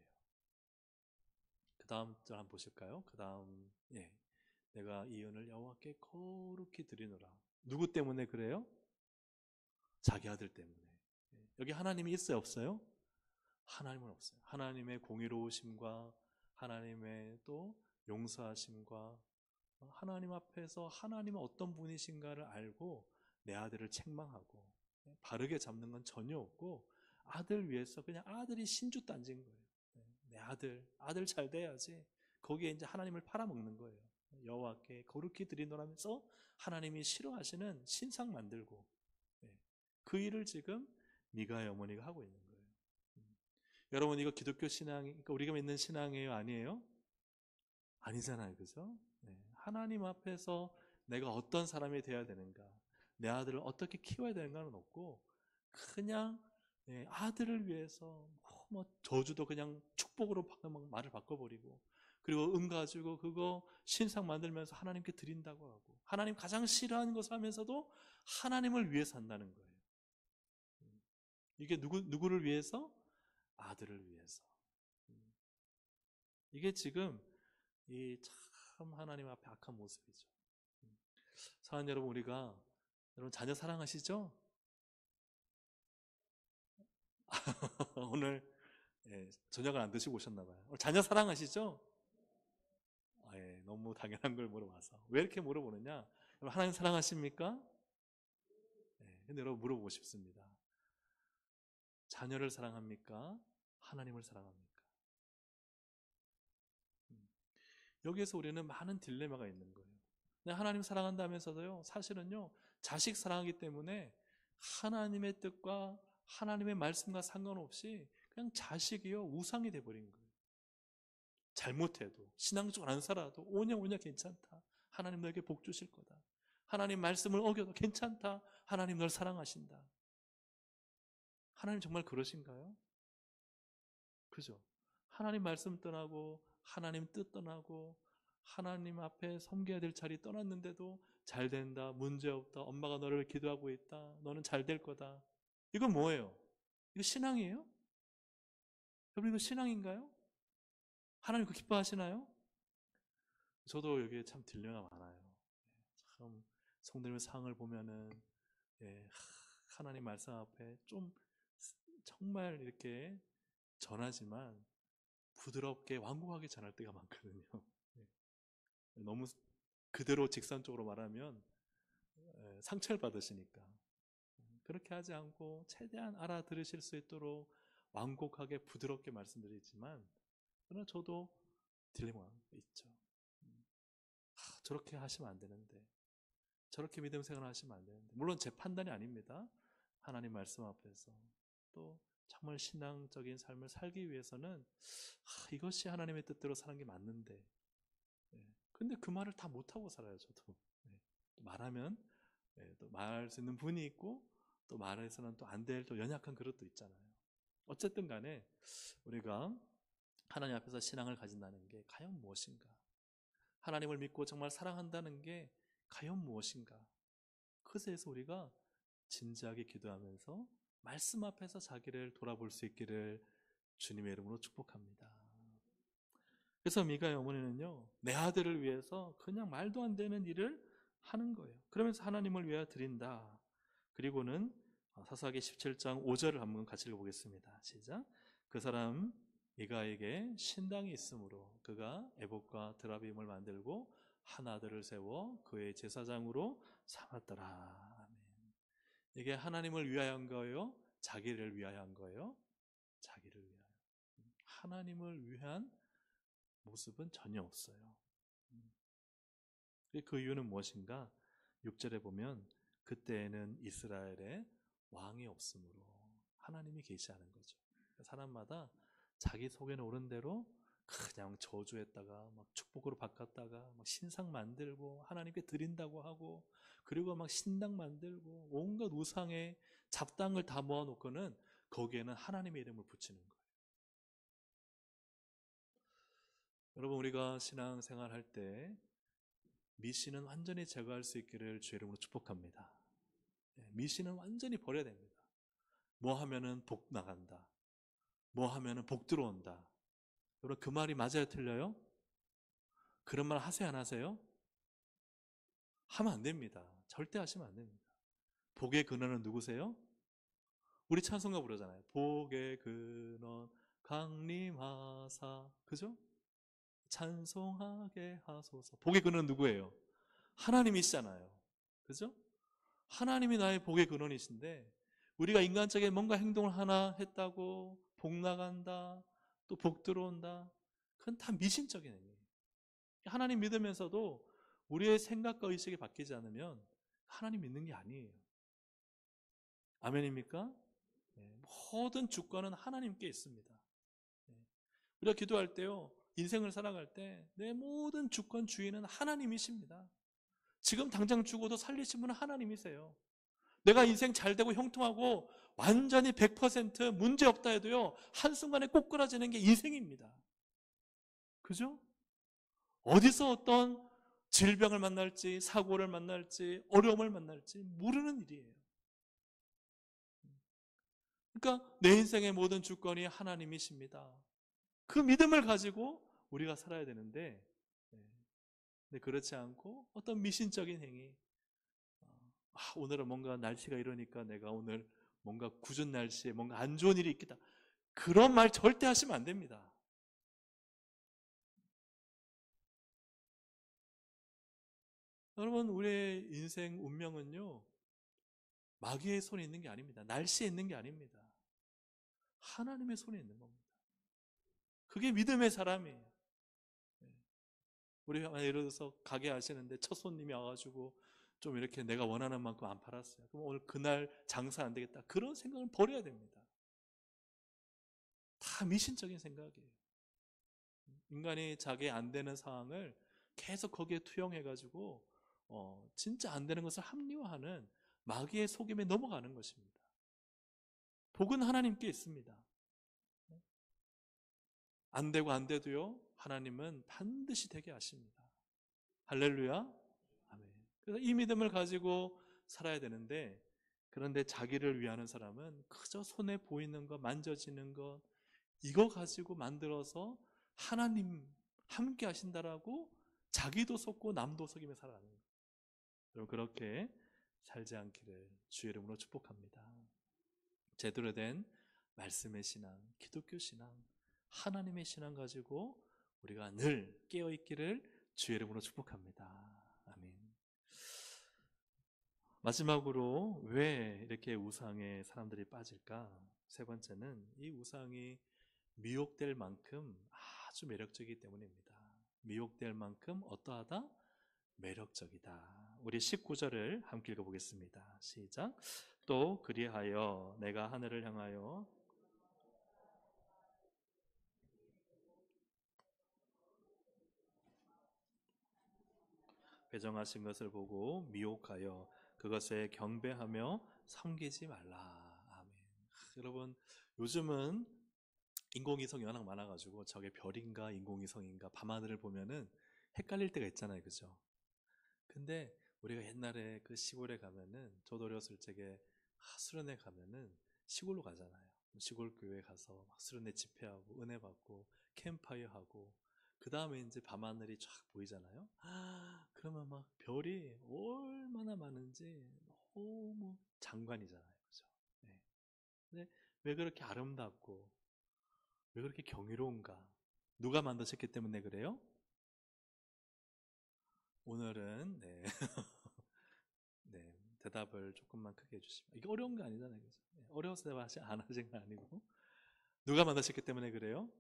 그 다음 절 한번 보실까요? 그 다음 내가 이 은을 여호와께 거룩히 드리노라. 누구 때문에 그래요? 자기 아들 때문에. 여기 하나님이 있어요, 없어요? 하나님은 없어요. 하나님의 공의로우심과 하나님의 또 용서하심과 하나님 앞에서 하나님은 어떤 분이신가를 알고 내 아들을 책망하고 바르게 잡는 건 전혀 없고, 아들 위해서 그냥 아들이 신주 딴지인 거예요. 내 아들 잘 돼야지. 거기에 이제 하나님을 팔아먹는 거예요. 여호와께 거룩히 드리노라면서 하나님이 싫어하시는 신상 만들고, 그 일을 지금 미가의 어머니가 하고 있는 거예요. 여러분, 이거 기독교 신앙, 그러니까 우리가 믿는 신앙이에요, 아니에요? 아니잖아요, 그죠? 하나님 앞에서 내가 어떤 사람이 되어야 되는가, 내 아들을 어떻게 키워야 되는가는 없고, 그냥 아들을 위해서 뭐 저주도 그냥 축복으로 말을 바꿔버리고, 그리고 은 가지고 그거 신상 만들면서 하나님께 드린다고 하고, 하나님 가장 싫어하는 것을 하면서도 하나님을 위해서 한다는 거예요. 이게 누구를 위해서? 아들을 위해서. 이게 지금 이 참 하나님 앞에 악한 모습이죠. 사랑하는 여러분, 여러분 자녀 사랑하시죠? 오늘 저녁을 안 드시고 오셨나 봐요. 자녀 사랑하시죠? 너무 당연한 걸 물어봐서. 왜 이렇게 물어보느냐? 여러분, 하나님 사랑하십니까? 근데 여러분, 물어보고 싶습니다. 자녀를 사랑합니까? 하나님을 사랑합니까? 여기에서 우리는 많은 딜레마가 있는 거예요. 하나님 사랑한다면서도요, 사실은요, 자식 사랑하기 때문에 하나님의 뜻과 하나님의 말씀과 상관없이 그냥 자식이요, 우상이 돼버린 거예요. 잘못해도, 신앙적으로 안 살아도 오냐 괜찮다. 하나님 너에게 복 주실 거다. 하나님 말씀을 어겨도 괜찮다. 하나님 널 사랑하신다. 하나님 정말 그러신가요? 그죠? 하나님 말씀 떠나고 하나님 뜻 떠나고 하나님 앞에 섬겨야 될 자리 떠났는데도 잘 된다, 문제없다, 엄마가 너를 기도하고 있다, 너는 잘 될 거다. 이건 뭐예요? 이거 신앙이에요? 여러분, 이거 신앙인가요? 하나님 그 기뻐하시나요? 저도 여기에 참 딜레마가 많아요. 참 성도님의 상을 보면은 하나님 말씀 앞에 좀 정말 이렇게 전하지만 부드럽게 완곡하게 전할 때가 많거든요. 너무 그대로 직선적으로 말하면 상처를 받으시니까 그렇게 하지 않고 최대한 알아들으실 수 있도록 완곡하게 부드럽게 말씀드리지만, 그러나 저도 딜레마가 있죠. 저렇게 하시면 안 되는데, 저렇게 믿음 생활을 하시면 안 되는데, 물론 제 판단이 아닙니다. 하나님 말씀 앞에서 또 정말 신앙적인 삶을 살기 위해서는 이것이 하나님의 뜻대로 사는 게 맞는데, 근데 그 말을 다 못하고 살아요, 저도. 또 말하면 또 말할 수 있는 분이 있고, 또 말해서는 또 안 될 또 연약한 그릇도 있잖아요. 어쨌든 간에 우리가 하나님 앞에서 신앙을 가진다는 게 과연 무엇인가? 하나님을 믿고 정말 사랑한다는 게 과연 무엇인가? 그것에 대해서 우리가 진지하게 기도하면서 말씀 앞에서 자기를 돌아볼 수 있기를 주님의 이름으로 축복합니다. 그래서 미가의 어머니는요, 내 아들을 위해서 그냥 말도 안 되는 일을 하는 거예요. 그러면서 하나님을 위하여 드린다. 그리고는 사사기 17장 5절을 한번 같이 읽어보겠습니다. 시작. 그 사람 미가에게 신당이 있으므로 그가 에봇과 드라빔을 만들고 한 아들을 세워 그의 제사장으로 삼았더라. 아멘. 이게 하나님을 위하여 한 거예요? 자기를 위하여 한 거예요? 자기를 위하여. 하나님을 위한 모습은 전혀 없어요. 그 이유는 무엇인가? 6절에 보면 그때에는 이스라엘에 왕이 없으므로 하나님이 계시하는 거죠. 사람마다 자기 속에는 옳은 대로 그냥 저주했다가 막 축복으로 바꿨다가 막 신상 만들고 하나님께 드린다고 하고, 그리고 막 신당 만들고 온갖 우상의 잡다한 다 모아놓고는 거기에는 하나님의 이름을 붙이는 거예요. 여러분, 우리가 신앙생활 할 때 미신은 완전히 제거할 수 있기를 주의 이름으로 축복합니다. 미신은 완전히 버려야 됩니다. 뭐 하면은 복 나간다, 뭐 하면은 복 들어온다. 여러분, 그 말이 맞아요, 틀려요? 그런 말 하세요, 안 하세요? 하면 안 됩니다. 절대 하시면 안 됩니다. 복의 근원은 누구세요? 우리 찬송가 부르잖아요. 복의 근원 강림하사. 그죠? 찬송하게 하소서. 복의 근원 누구예요? 하나님이시잖아요. 그죠? 하나님이 나의 복의 근원이신데 우리가 인간적인 뭔가 행동을 하나 했다고 복 나간다, 또 복 들어온다. 그건 다 미신적인 행위예요. 하나님 믿으면서도 우리의 생각과 의식이 바뀌지 않으면 하나님 믿는 게 아니에요. 아멘입니까? 네, 모든 주권은 하나님께 있습니다. 네, 우리가 기도할 때요, 인생을 살아갈 때 내 모든 주권 주인은 하나님이십니다. 지금 당장 죽어도 살리신 분은 하나님이세요. 내가 인생 잘 되고 형통하고 완전히 100% 문제 없다 해도요, 한순간에 꼬꾸라지는 게 인생입니다. 그죠? 어디서 어떤 질병을 만날지, 사고를 만날지, 어려움을 만날지 모르는 일이에요. 그러니까 내 인생의 모든 주권이 하나님이십니다. 그 믿음을 가지고 우리가 살아야 되는데, 근데 그렇지 않고 어떤 미신적인 행위, 오늘은 뭔가 날씨가 이러니까 내가 오늘 뭔가 궂은 날씨에 뭔가 안 좋은 일이 있겠다. 그런 말 절대 하시면 안 됩니다. 여러분, 우리의 인생 운명은요, 마귀의 손에 있는 게 아닙니다. 날씨에 있는 게 아닙니다. 하나님의 손에 있는 겁니다. 그게 믿음의 사람이에요. 우리 예를 들어서 가게 하시는데 첫 손님이 와가지고 좀 이렇게 내가 원하는 만큼 안 팔았어요. 그럼 오늘 그날 장사 안 되겠다. 그런 생각은 버려야 됩니다. 다 미신적인 생각이에요. 인간이 자기 안 되는 상황을 계속 거기에 투영해가지고 진짜 안 되는 것을 합리화하는 마귀의 속임에 넘어가는 것입니다. 복은 하나님께 있습니다. 안 되고 안 돼도요, 하나님은 반드시 되게 하십니다. 할렐루야. 아멘. 그래서 이 믿음을 가지고 살아야 되는데, 그런데 자기를 위하는 사람은 그저 손에 보이는 것, 만져지는 것, 이거 가지고 만들어서 하나님 함께 하신다라고 자기도 속고 남도 속이며 살아가는 거예요. 여러분, 그렇게 살지 않기를 주의 이름으로 축복합니다. 제대로 된 말씀의 신앙, 기독교 신앙, 하나님의 신앙 가지고 우리가 늘 깨어있기를 주의 이름으로 축복합니다. 아멘. 마지막으로 왜 이렇게 우상에 사람들이 빠질까? 세 번째는 이 우상이 미혹될 만큼 아주 매력적이기 때문입니다. 미혹될 만큼 어떠하다? 매력적이다. 우리 19절을 함께 읽어보겠습니다. 시작. 또 그리하여 내가 하늘을 향하여 배정하신 것을 보고 미혹하여 그것에 경배하며 섬기지 말라. 아멘. 여러분, 요즘은 인공위성이 워낙 많아가지고 저게 별인가 인공위성인가 밤하늘을 보면은 헷갈릴 때가 있잖아요. 그죠? 근데 우리가 옛날에 그 시골에 가면은, 저도 어렸을 적에 수련회 가면은 시골로 가잖아요. 시골 교회 가서 막 수련회 집회하고 은혜 받고 캠파이어 하고, 그 다음에 이제 밤하늘이 쫙 보이잖아요. 그러면 막 별이 얼마나 많은지 너무 장관이잖아요. 그죠? 네. 근데 왜 그렇게 아름답고 왜 그렇게 경이로운가? 누가 만드셨기 때문에 그래요? 오늘은 네. 네, 대답을 조금만 크게 해주시면, 이게 어려운 거 아니잖아요. 그죠? 네, 어려워서 대답 안 하신 거 아니고, 누가 만드셨기 때문에 그래요?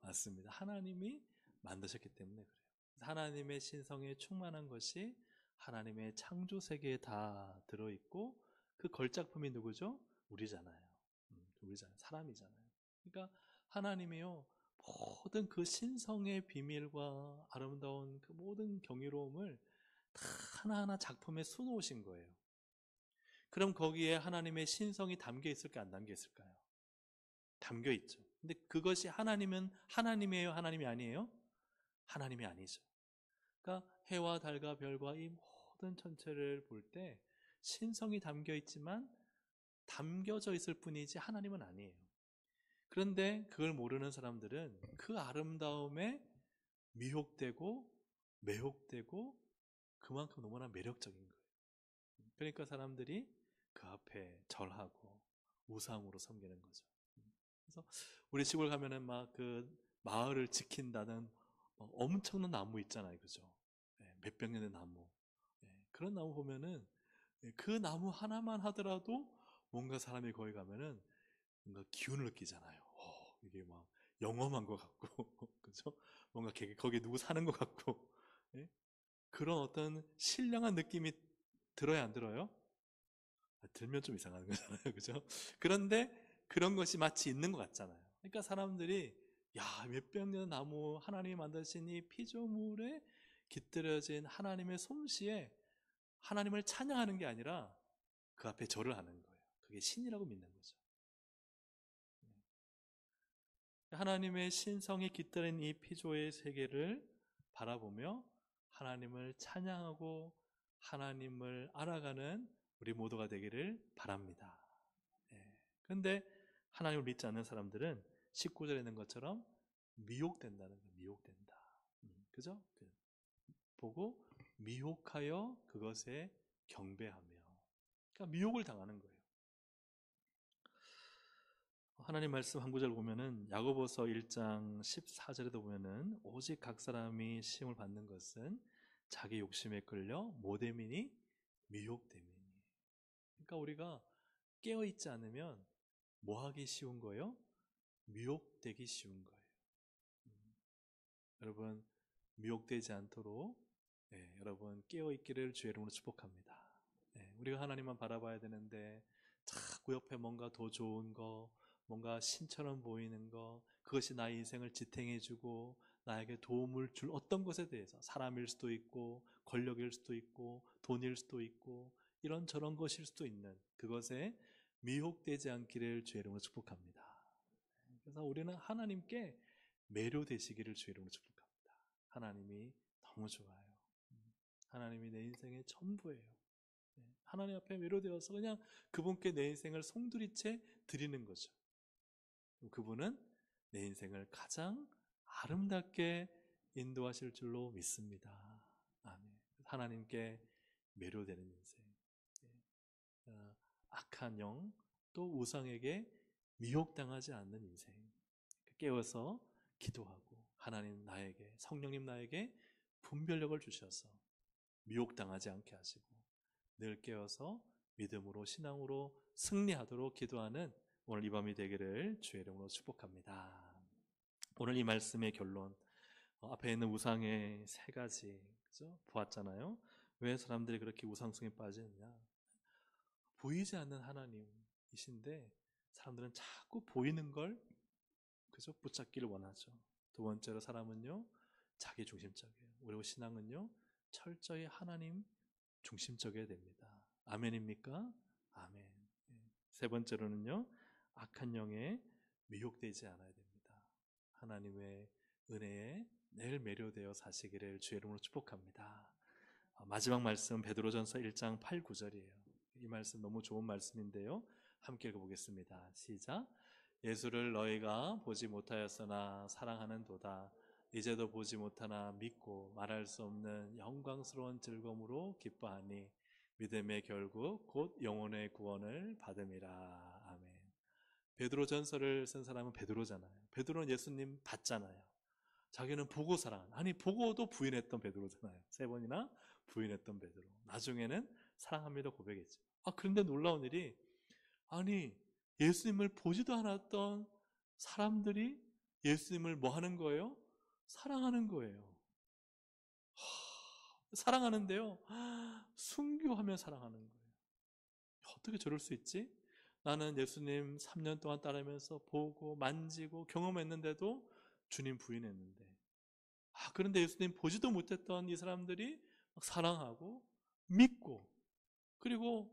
맞습니다. 하나님이 만드셨기 때문에 그래요. 하나님의 신성에 충만한 것이 하나님의 창조 세계에 다 들어있고, 그 걸작품이 누구죠? 우리잖아요. 우리잖아요. 사람이잖아요. 그러니까 하나님이요, 모든 그 신성의 비밀과 아름다운 그 모든 경이로움을 다 하나하나 작품에 수놓으신 거예요. 그럼 거기에 하나님의 신성이 담겨 있을까, 안 담겨 있을까요? 담겨 있죠. 근데 그것이 하나님은 하나님이에요, 하나님이 아니에요? 하나님이 아니죠. 그러니까 해와 달과 별과 이 모든 천체를 볼 때 신성이 담겨 있지만 담겨져 있을 뿐이지 하나님은 아니에요. 그런데 그걸 모르는 사람들은 그 아름다움에 미혹되고 매혹되고 그만큼 너무나 매력적인 거예요. 그러니까 사람들이 그 앞에 절하고 우상으로 섬기는 거죠. 그래서 우리 시골 가면은 막 그 마을을 지킨다는 엄청난 나무 있잖아요, 그죠? 몇백 년의 나무. 그런 나무 보면은 그 나무 하나만 하더라도 뭔가 사람이 거기 가면은 뭔가 기운을 느끼잖아요. 이게 막 영험한 것 같고, 그죠? 뭔가 거기 누구 사는 것 같고, 예? 그런 어떤 신령한 느낌이 들어야 안 들어요? 들면 좀 이상한 거잖아요. 그죠? 그런데 그런 것이 마치 있는 것 같잖아요. 그러니까 사람들이 야, 몇백 년 나무 하나님이 만드신 이 피조물에 깃들여진 하나님의 솜씨에 하나님을 찬양하는 게 아니라 그 앞에 절을 하는 거예요. 그게 신이라고 믿는 거죠. 하나님의 신성이 깃들인 이 피조의 세계를 바라보며 하나님을 찬양하고 하나님을 알아가는 우리 모두가 되기를 바랍니다. 그런데 하나님을 믿지 않는 사람들은 19절에 있는 것처럼 미혹된다는 거예요. 미혹된다. 그죠? 보고 미혹하여 그것에 경배하며. 그러니까 미혹을 당하는 거예요. 하나님 말씀 한 구절 보면은 야고보서 1장 14절에도 보면은 오직 각 사람이 시험을 받는 것은 자기 욕심에 끌려 모됨이니 미혹됨이니. 그러니까 우리가 깨어 있지 않으면 뭐 하기 쉬운 거예요? 미혹되기 쉬운 거예요. 여러분 미혹되지 않도록 여러분 깨어 있기를 주의 이름으로 축복합니다. 우리가 하나님만 바라봐야 되는데 자꾸 옆에 뭔가 더 좋은 거, 뭔가 신처럼 보이는 거, 그것이 나의 인생을 지탱해주고 나에게 도움을 줄 어떤 것에 대해서 사람일 수도 있고 권력일 수도 있고 돈일 수도 있고 이런저런 것일 수도 있는 그것에 미혹되지 않기를 주의 이름으로 축복합니다. 그래서 우리는 하나님께 매료되시기를 주의 이름으로 축복합니다. 하나님이 너무 좋아요. 하나님이 내 인생의 전부예요. 하나님 앞에 매료되어서 그냥 그분께 내 인생을 송두리째 드리는 거죠. 그분은 내 인생을 가장 아름답게 인도하실 줄로 믿습니다. 아멘. 하나님께 매료되는 인생. 악한 영, 또 우상에게 미혹당하지 않는 인생. 깨워서 기도하고 하나님 나에게, 성령님 나에게 분별력을 주셔서 미혹당하지 않게 하시고 늘 깨어서 믿음으로 신앙으로 승리하도록 기도하는 오늘 이 밤이 되기를 주의 이름으로 축복합니다. 오늘 이 말씀의 결론, 앞에 있는 우상의 세 가지 그죠? 보았잖아요. 왜 사람들이 그렇게 우상숭에 빠지느냐? 보이지 않는 하나님이신데 사람들은 자꾸 보이는 걸 그죠? 붙잡기를 원하죠. 두 번째로 사람은요 자기 중심적이에요. 그리고 신앙은요 철저히 하나님 중심적이어야 됩니다. 아멘입니까? 아멘. 세 번째로는요 악한 영에 미혹되지 않아야 됩니다. 하나님의 은혜에 늘 매료되어 사시기를 주의 이름으로 축복합니다. 마지막 말씀 베드로전서 1장 8, 9절이에요. 이 말씀 너무 좋은 말씀인데요. 함께 읽어보겠습니다. 시작. 예수를 너희가 보지 못하였으나 사랑하는 도다. 이제도 보지 못하나 믿고 말할 수 없는 영광스러운 즐거움으로 기뻐하니 믿음의 결국 곧 영혼의 구원을 받음이라. 아멘. 베드로전서를 쓴 사람은 베드로잖아요. 베드로는 예수님 봤잖아요. 자기는 보고 아니 보고도 부인했던 베드로잖아요. 세 번이나 부인했던 베드로. 나중에는 사랑합니다 고백했죠. 그런데 놀라운 일이 아니 예수님을 보지도 않았던 사람들이 예수님을 뭐 하는 거예요? 사랑하는 거예요. 사랑하는데요. 순교하며 사랑하는 거예요. 어떻게 저럴 수 있지? 나는 예수님 3년 동안 따르면서 보고 만지고 경험했는데도 주님 부인했는데 그런데 예수님 보지도 못했던 이 사람들이 사랑하고 믿고 그리고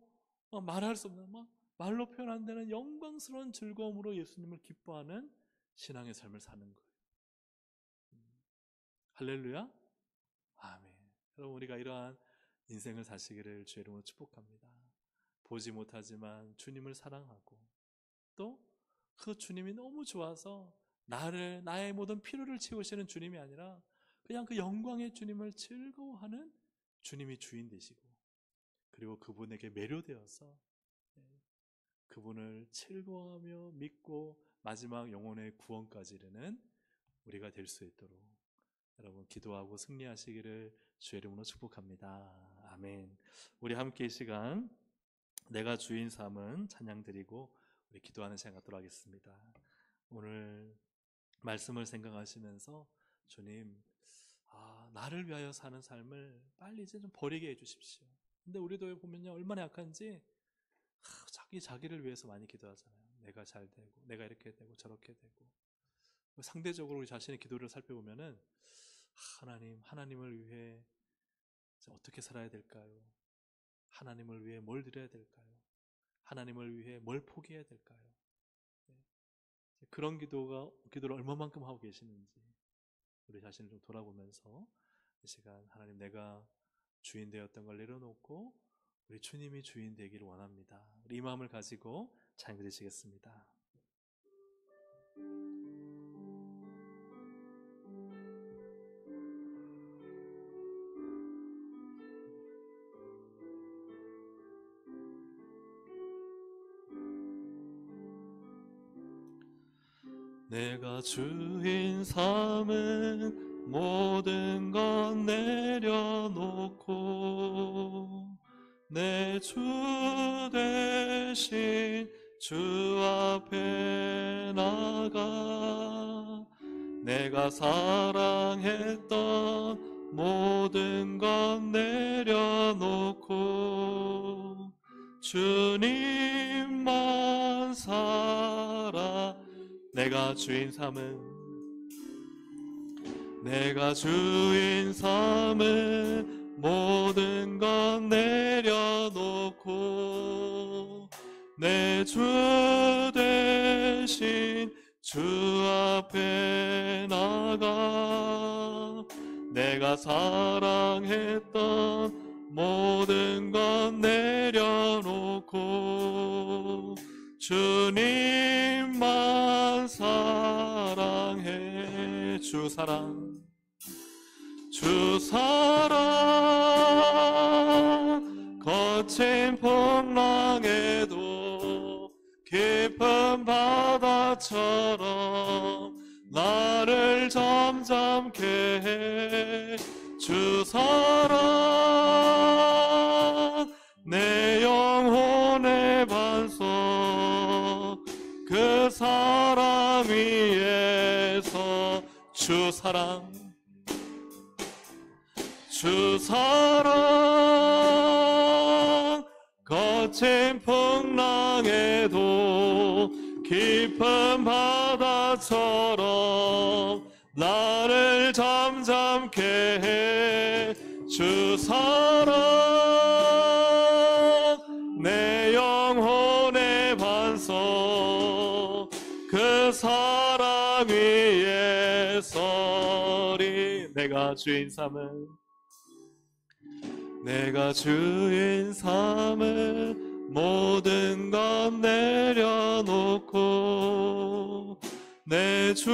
말할 수 없는 말로 표현 안 되는 영광스러운 즐거움으로 예수님을 기뻐하는 신앙의 삶을 사는 거예요. 할렐루야. 아멘. 여러분 우리가 이러한 인생을 사시기를 주의 이름으로 축복합니다. 보지 못하지만 주님을 사랑하고 또 그 주님이 너무 좋아서 나의 모든 필요를 채우시는 주님이 아니라 그냥 그 영광의 주님을 즐거워하는 주님이 주인 되시고 그리고 그분에게 매료되어서 그분을 즐거워하며 믿고 마지막 영혼의 구원까지 이르는 우리가 될 수 있도록 여러분 기도하고 승리하시기를 주의 이름으로 축복합니다. 아멘. 우리 함께 이 시간 내가 주인 삼은 찬양 드리고 우리 기도하는 시간 갖도록 하겠습니다. 오늘 말씀을 생각하시면서 주님, 나를 위하여 사는 삶을 빨리 이제 좀 버리게 해주십시오. 근데 우리도 보면요, 얼마나 약한지 자기를 위해서 많이 기도하잖아요. 내가 잘 되고, 내가 이렇게 되고 저렇게 되고. 상대적으로 우리 자신의 기도를 살펴보면은 하나님을 위해 어떻게 살아야 될까요? 하나님을 위해 뭘 드려야 될까요? 하나님을 위해 뭘 포기해야 될까요? 그런 기도를 얼마만큼 하고 계시는지 우리 자신을 좀 돌아보면서 이 시간 하나님, 내가 주인 되었던 걸 내려놓고 우리 주님이 주인 되기를 원합니다. 우리 이 마음을 가지고 찬양 드리시겠습니다. 내가 주인 삼은 모든 것 내려놓고 내 주 대신 주 앞에 나가 내가 사랑했던 모든 것 내려놓고 주님만 살아 내가 주인 삼은 모든 것 내려놓고 내 주 대신 주 앞에 나가 내가 사랑했던 모든 것 내려놓고 주님만 사랑해. 주 사랑 거친 풍랑에도 깊은 바다처럼 나를 잠잠케 해. 주 사랑 내 영혼의 반석 그 사랑 위에서 주 사랑 거친 풍랑에도 깊은 바다처럼 나를 잠잠케 해. 주 사랑 내 영혼의 반석 그 사랑 위에 서리. 내가 주인 삼은 모든 것 내려놓고 내 주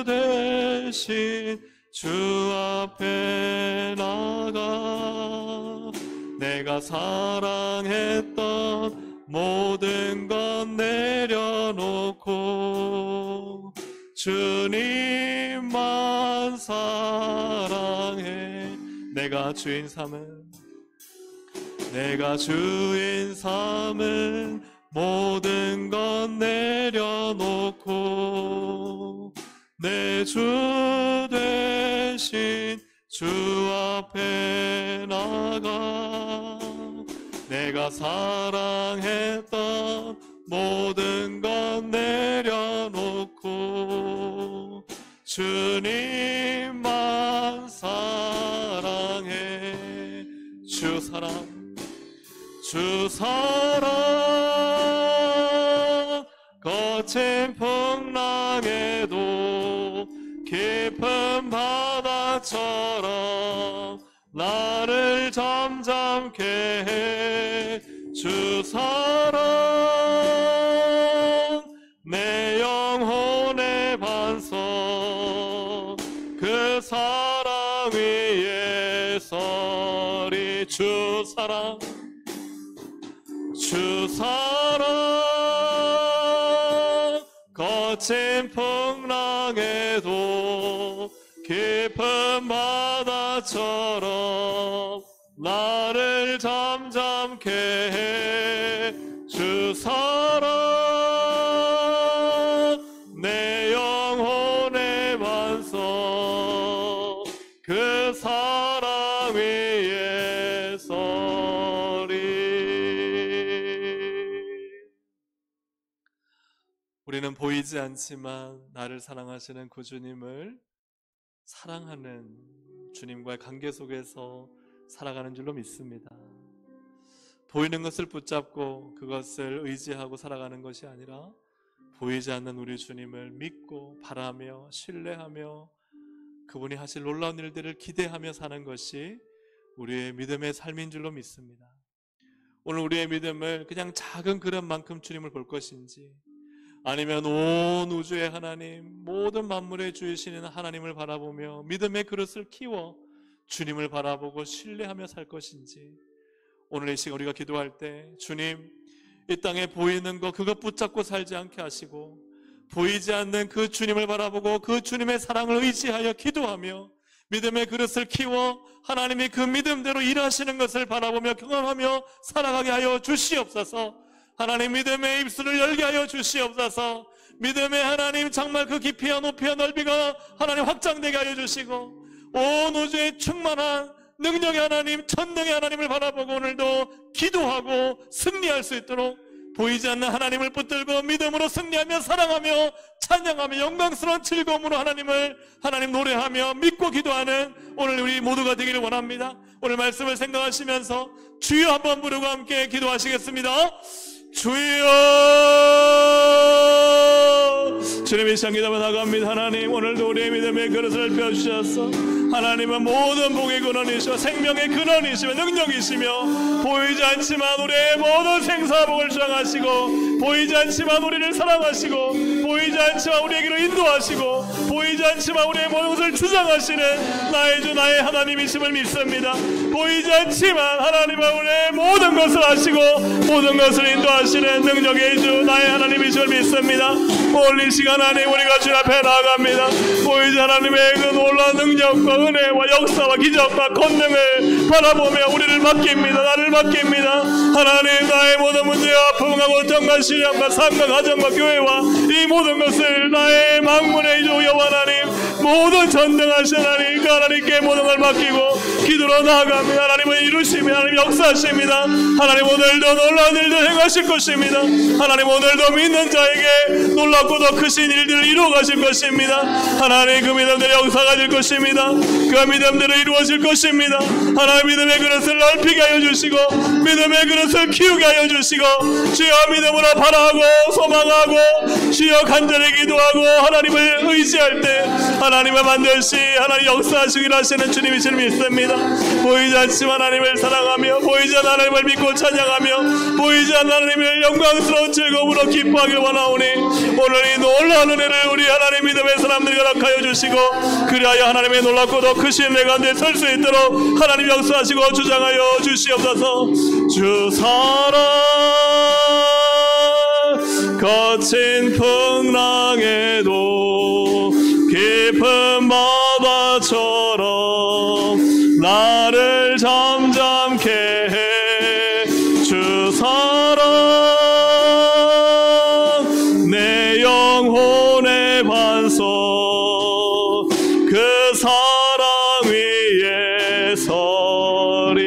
대신 주 앞에 나가 내가 사랑했던 모든 것 내려놓고 주님만 사랑해. 내가 주인 삼은 모든 것 내려놓고 내 주 대신 주 앞에 나가 내가 사랑했던 모든 것 내려놓고 주님만 사랑해. 주 사랑 거친 풍랑에도 깊은 바다처럼 나를 잠잠케 해. 주 사랑 내 영혼의 반석 그 사랑 위에 서리. 주 사랑 거친 풍랑에도 깊은 바다처럼 나를 잠잠케 해 주 사랑 내 영혼의 반석 그 사랑 위에 서리. 우리는 보이지 않지만 나를 사랑하시는 그 주님을 사랑하는 주님과의 관계 속에서 살아가는 줄로 믿습니다. 보이는 것을 붙잡고 그것을 의지하고 살아가는 것이 아니라 보이지 않는 우리 주님을 믿고 바라며 신뢰하며 그분이 하실 놀라운 일들을 기대하며 사는 것이 우리의 믿음의 삶인 줄로 믿습니다. 오늘 우리의 믿음을 그냥 작은 그릇만큼 주님을 볼 것인지 아니면 온 우주의 하나님, 모든 만물의 주이시는 하나님을 바라보며 믿음의 그릇을 키워 주님을 바라보고 신뢰하며 살 것인지, 오늘 이 시간 우리가 기도할 때 주님, 이 땅에 보이는 것 그것 붙잡고 살지 않게 하시고 보이지 않는 그 주님을 바라보고 그 주님의 사랑을 의지하여 기도하며 믿음의 그릇을 키워 하나님이 그 믿음대로 일하시는 것을 바라보며 경험하며 살아가게 하여 주시옵소서. 하나님, 믿음의 입술을 열게 하여 주시옵소서. 믿음의 하나님, 정말 그 깊이와 높이와 넓이가 하나님 확장되게 하여 주시고 온 우주에 충만한 능력의 하나님, 천능의 하나님을 바라보고 오늘도 기도하고 승리할 수 있도록 보이지 않는 하나님을 붙들고 믿음으로 승리하며 사랑하며 찬양하며 영광스러운 즐거움으로 하나님 노래하며 믿고 기도하는 오늘 우리 모두가 되기를 원합니다. 오늘 말씀을 생각하시면서 주여 한번 부르고 함께 기도하시겠습니다. 주여. 주님의 향기담아 나갑니다. 하나님, 오늘도 우리의 믿음의 그릇을 펴주셔서 하나님은 모든 복의 근원이시며 생명의 근원이시며 능력이시며 보이지 않지만 우리의 모든 생사복을 주장하시고 보이지 않지만 우리를 사랑하시고 보이지 않지만 우리에게로 인도하시고 보이지 않지만 우리의 모든 것을 주장하시는 나의 주 나의 하나님이심을 믿습니다. 보이지 않지만 하나님은 우리의 모든 것을 아시고 모든 것을 인도하시는 능력의 주 나의 하나님이심을 믿습니다. 오늘 이 시간 안에 우리가 주 앞에 나아갑니다. 보이지 하나님의 그 놀라운 능력과 은혜와 역사와 기적과 권능을 바라보며 우리를 맡깁니다. 나를 맡깁니다. 하나님, 나의 모든 문제와 아픔과 고통과 시련과 삶과 가정과 교회와 이 모든 것을 나의 만군의 주 여호와 하나님, 모든 전능하신 하나님, 그 하나님께 모든 걸 맡기고 기도로 나아갑니다. 하나님은 이루시며 하나님 역사하십니다. 하나님, 오늘도 놀라운 일들 행하실 것입니다. 하나님, 오늘도 믿는 자에게 놀랍고도 크신 일들을 이루어 가실 것입니다. 하나님, 그 믿음대로 역사가 될 것입니다. 그 믿음대로 이루어질 것입니다. 하나님, 믿음의 그릇을 넓히게 하여 주시고 믿음의 그릇을 키우게 하여 주시고 주여 믿음으로 바라하고 소망하고 주여 간절히 기도하고 하나님을 의지할 때 하나님의 반드시 하나님 역사하시기를 하시는 주님이시를 믿습니다. 보이지 않지만 하나님을 사랑하며 보이지 않는 하나님을 믿고 찬양하며 보이지 않는 하나님을 영광스러운 즐거움으로 기뻐하기를 원하오니 오늘 이 놀라운 은혜를 우리 하나님 믿음의 사람들이 허락하여 주시고 그리하여 하나님의 놀랍고도 크신 내 가운데 설 수 있도록 하나님 역사하시고 주장하여 주시옵소서. 주 사랑 거친 풍랑에도 깊은 바다처럼 나를 잠잠케 해 주 사랑 내 영혼의 반석 그 사랑 위에 서리.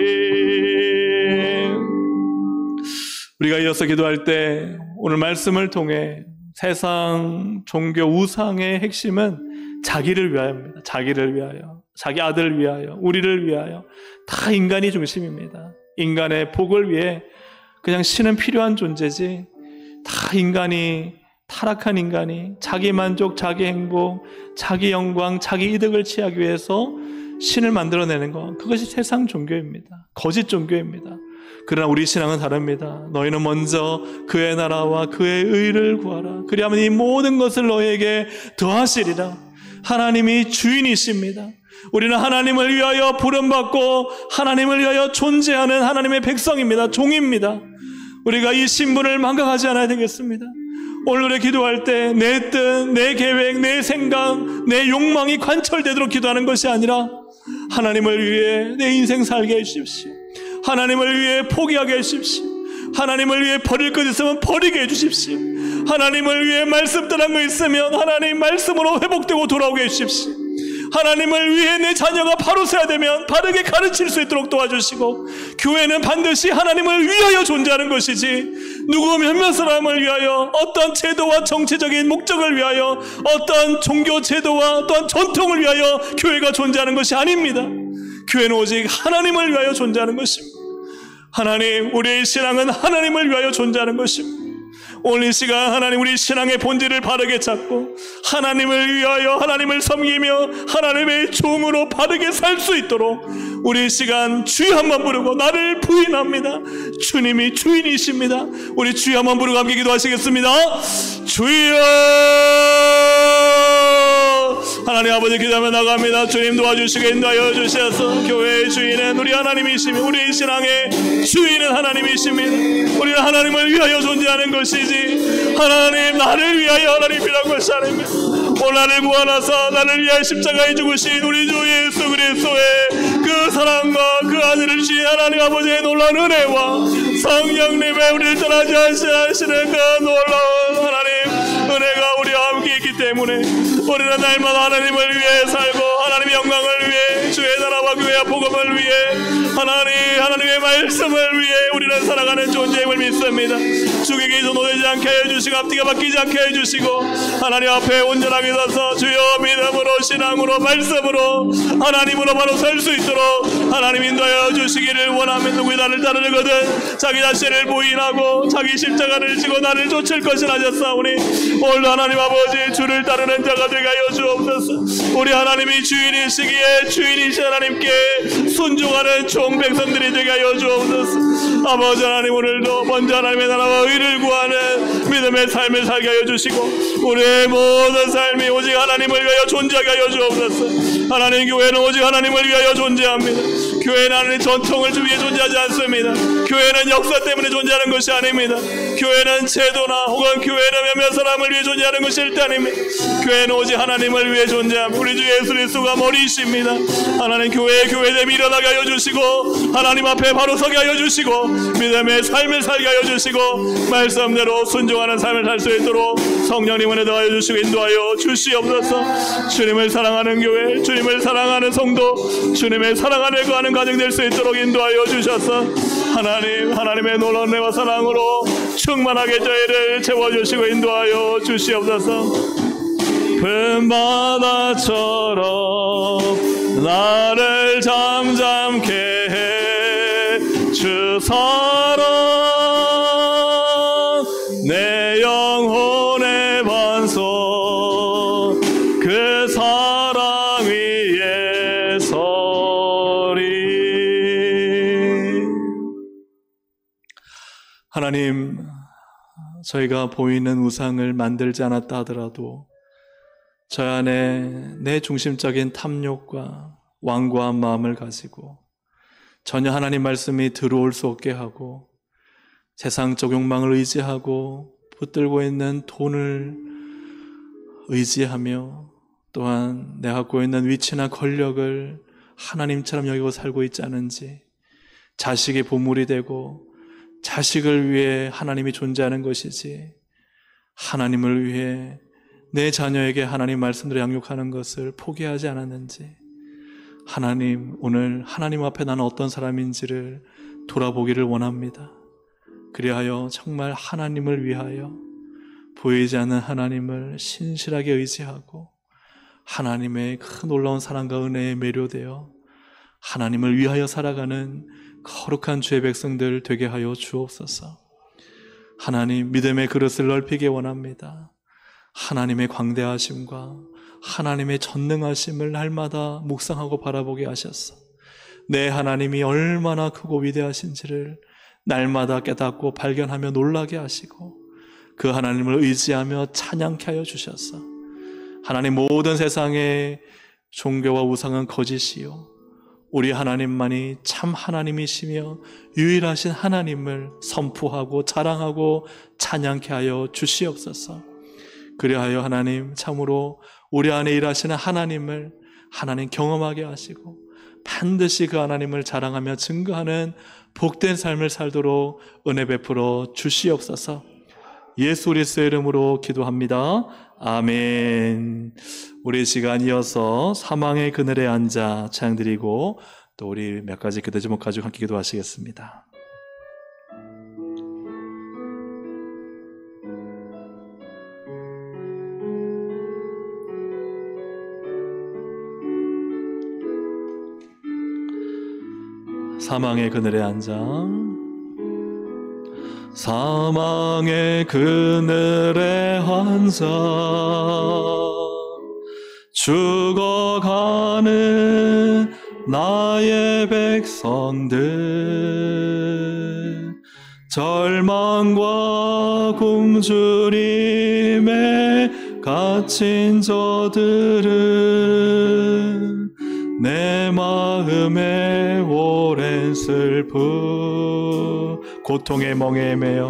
우리가 이어서 기도할 때 오늘 말씀을 통해 세상 종교 우상의 핵심은 자기를 위하여입니다. 자기를 위하여, 자기 아들을 위하여, 우리를 위하여 다 인간이 중심입니다. 인간의 복을 위해 그냥 신은 필요한 존재지 다 인간이 타락한 인간이 자기 만족, 자기 행복, 자기 영광, 자기 이득을 취하기 위해서 신을 만들어내는 것, 그것이 세상 종교입니다. 거짓 종교입니다. 그러나 우리 신앙은 다릅니다. 너희는 먼저 그의 나라와 그의 의를 구하라. 그리하면 이 모든 것을 너희에게 더하시리라. 하나님이 주인이십니다. 우리는 하나님을 위하여 부름받고 하나님을 위하여 존재하는 하나님의 백성입니다. 종입니다. 우리가 이 신분을 망각하지 않아야 되겠습니다. 오늘의 기도할 때 내 뜻, 내 계획, 내 생각, 내 욕망이 관철되도록 기도하는 것이 아니라 하나님을 위해 내 인생 살게 해주십시오. 하나님을 위해 포기하게 해주십시오. 하나님을 위해 버릴 것 있으면 버리게 해주십시오. 하나님을 위해 말씀 떠난 거 있으면 하나님 말씀으로 회복되고 돌아오게 해주십시오. 하나님을 위해 내 자녀가 바로 서야 되면 바르게 가르칠 수 있도록 도와주시고, 교회는 반드시 하나님을 위하여 존재하는 것이지 누구 몇몇 사람을 위하여, 어떤 제도와 정치적인 목적을 위하여, 어떤 종교 제도와 또한 전통을 위하여 교회가 존재하는 것이 아닙니다. 교회는 오직 하나님을 위하여 존재하는 것입니다. 하나님, 우리의 신앙은 하나님을 위하여 존재하는 것입니다. 오늘 이 시간 하나님, 우리 신앙의 본질을 바르게 찾고 하나님을 위하여 하나님을 섬기며 하나님의 종으로 바르게 살 수 있도록 우리 이 시간 주여 한번 부르고 나를 부인합니다. 주님이 주인이십니다. 우리 주여 한번 부르고 함께 기도하시겠습니다. 주여! 하나님 아버지, 기도하며 나갑니다. 주님 도와주시게 인도하여 주셔서 교회의 주인은 우리 하나님이시며 우리의 신앙의 주인은 하나님이십니다. 우리는 하나님을 위하여 존재하는 것이지 하나님 나를 위하여 하나님이란 것이 아닙니다. 오늘 나를 구원하사 나를 위하여 십자가에 죽으신 우리 주 예수 그리스도의 그 사랑과 그 아들을 주신 하나님 아버지의 놀라운 은혜와 성령님의 우리를 떠나지 않으시는 그 놀라운 하나님 은혜가 우리와 함께 있기 때문에 우리는 날마다 하나님을 위해 살고 하나님의 영광을 위해 주의 나라와 교회와 복음을 위해 하나님의 말씀을 위해 우리는 살아가는 존재임을 믿습니다. 주께 계속 놓이지 않게 해주시고 앞뒤가 바뀌지 않게 해주시고 하나님 앞에 온전하게 서서 주여 믿음으로 신앙으로 말씀으로 하나님으로 바로 설 수 있도록 하나님 인도하여 주시기를 원하면 누구이 나를 따르거든 자기 자신을 부인하고 자기 십자가를 지고 나를 쫓을 것이라 하셨사오니 오늘도 하나님 아버지 주를 따르는 자가 되게 하여 주옵소서. 우리 하나님이 주인이시기에 주인이신 하나님께 순종하는 종 백성들이 되게 하여 주옵소서. 아버지 하나님, 오늘도 먼저 하나님의 나라와 의를 구하는 믿음의 삶을 살게 하여 주시고 우리의 모든 삶이 오직 하나님을 위하여 존재하게 하여 주옵소서. 하나님, 교회는 오직 하나님을 위하여 존재합니다. 교회는 하나님의 전통을 위해 존재하지 않습니다. 교회는 역사 때문에 존재하는 것이 아닙니다. 교회는 제도나 혹은 교회는 몇몇 사람을 위해 존재하는 것이 일대 아닙니다. 교회는 오직 하나님을 위해 존재합니다. 우리 주 예수 그리스도가 머리이십니다. 하나님, 교회됨이 일어나게 하여 주시고 하나님 앞에 바로 서게 하여 주시고 믿음의 삶을 살게 하여 주시고 말씀대로 순종하는 삶을 살 수 있도록 성령님 은혜 더하여 주시고 인도하여 주시옵소서. 주님을 사랑하는 교회, 주님을 사랑하는 성도, 주님의 사랑 안에 거하는 가정 될 수 있도록 인도하여 주셔서 하나님의 놀라운 은혜와 사랑으로 충만하게 저희를 채워주시고 인도하여 주시옵소서. 금바다처럼 나를 잠잠케 해 주사랑 내 영혼의 반석 그 사랑 위에 서리. 하나님, 저희가 보이는 우상을 만들지 않았다 하더라도 저 안에 내 중심적인 탐욕과 완고한 마음을 가지고 전혀 하나님 말씀이 들어올 수 없게 하고 세상적 욕망을 의지하고 붙들고 있는 돈을 의지하며 또한 내가 갖고 있는 위치나 권력을 하나님처럼 여기고 살고 있지 않은지, 자식의 보물이 되고 자식을 위해 하나님이 존재하는 것이지 하나님을 위해 내 자녀에게 하나님 말씀대로 양육하는 것을 포기하지 않았는지, 하나님, 오늘 하나님 앞에 나는 어떤 사람인지를 돌아보기를 원합니다. 그리하여 정말 하나님을 위하여 보이지 않는 하나님을 신실하게 의지하고 하나님의 큰 놀라운 사랑과 은혜에 매료되어 하나님을 위하여 살아가는 거룩한 주의 백성들 되게 하여 주옵소서. 하나님, 믿음의 그릇을 넓히기 원합니다. 하나님의 광대하심과 하나님의 전능하심을 날마다 묵상하고 바라보게 하셨어. 내 하나님이 얼마나 크고 위대하신지를 날마다 깨닫고 발견하며 놀라게 하시고 그 하나님을 의지하며 찬양케 하여 주셨어. 하나님, 모든 세상의 종교와 우상은 거짓이요 우리 하나님만이 참 하나님이시며 유일하신 하나님을 선포하고 자랑하고 찬양케 하여 주시옵소서. 그리하여 하나님 참으로 우리 안에 일하시는 하나님을 하나님 경험하게 하시고 반드시 그 하나님을 자랑하며 증거하는 복된 삶을 살도록 은혜 베풀어 주시옵소서. 예수 그리스도의 이름으로 기도합니다. 아멘. 우리 시간 이어서 사망의 그늘에 앉아 찬양드리고 또 우리 몇 가지 기도 제목 가지고 함께 기도하시겠습니다. 사망의 그늘에 앉아 사망의 그늘에 앉아 죽어가는 나의 백성들 절망과 굶주림에 갇힌 저들은 내 마음에 오랜 슬픔 고통의 멍에 매여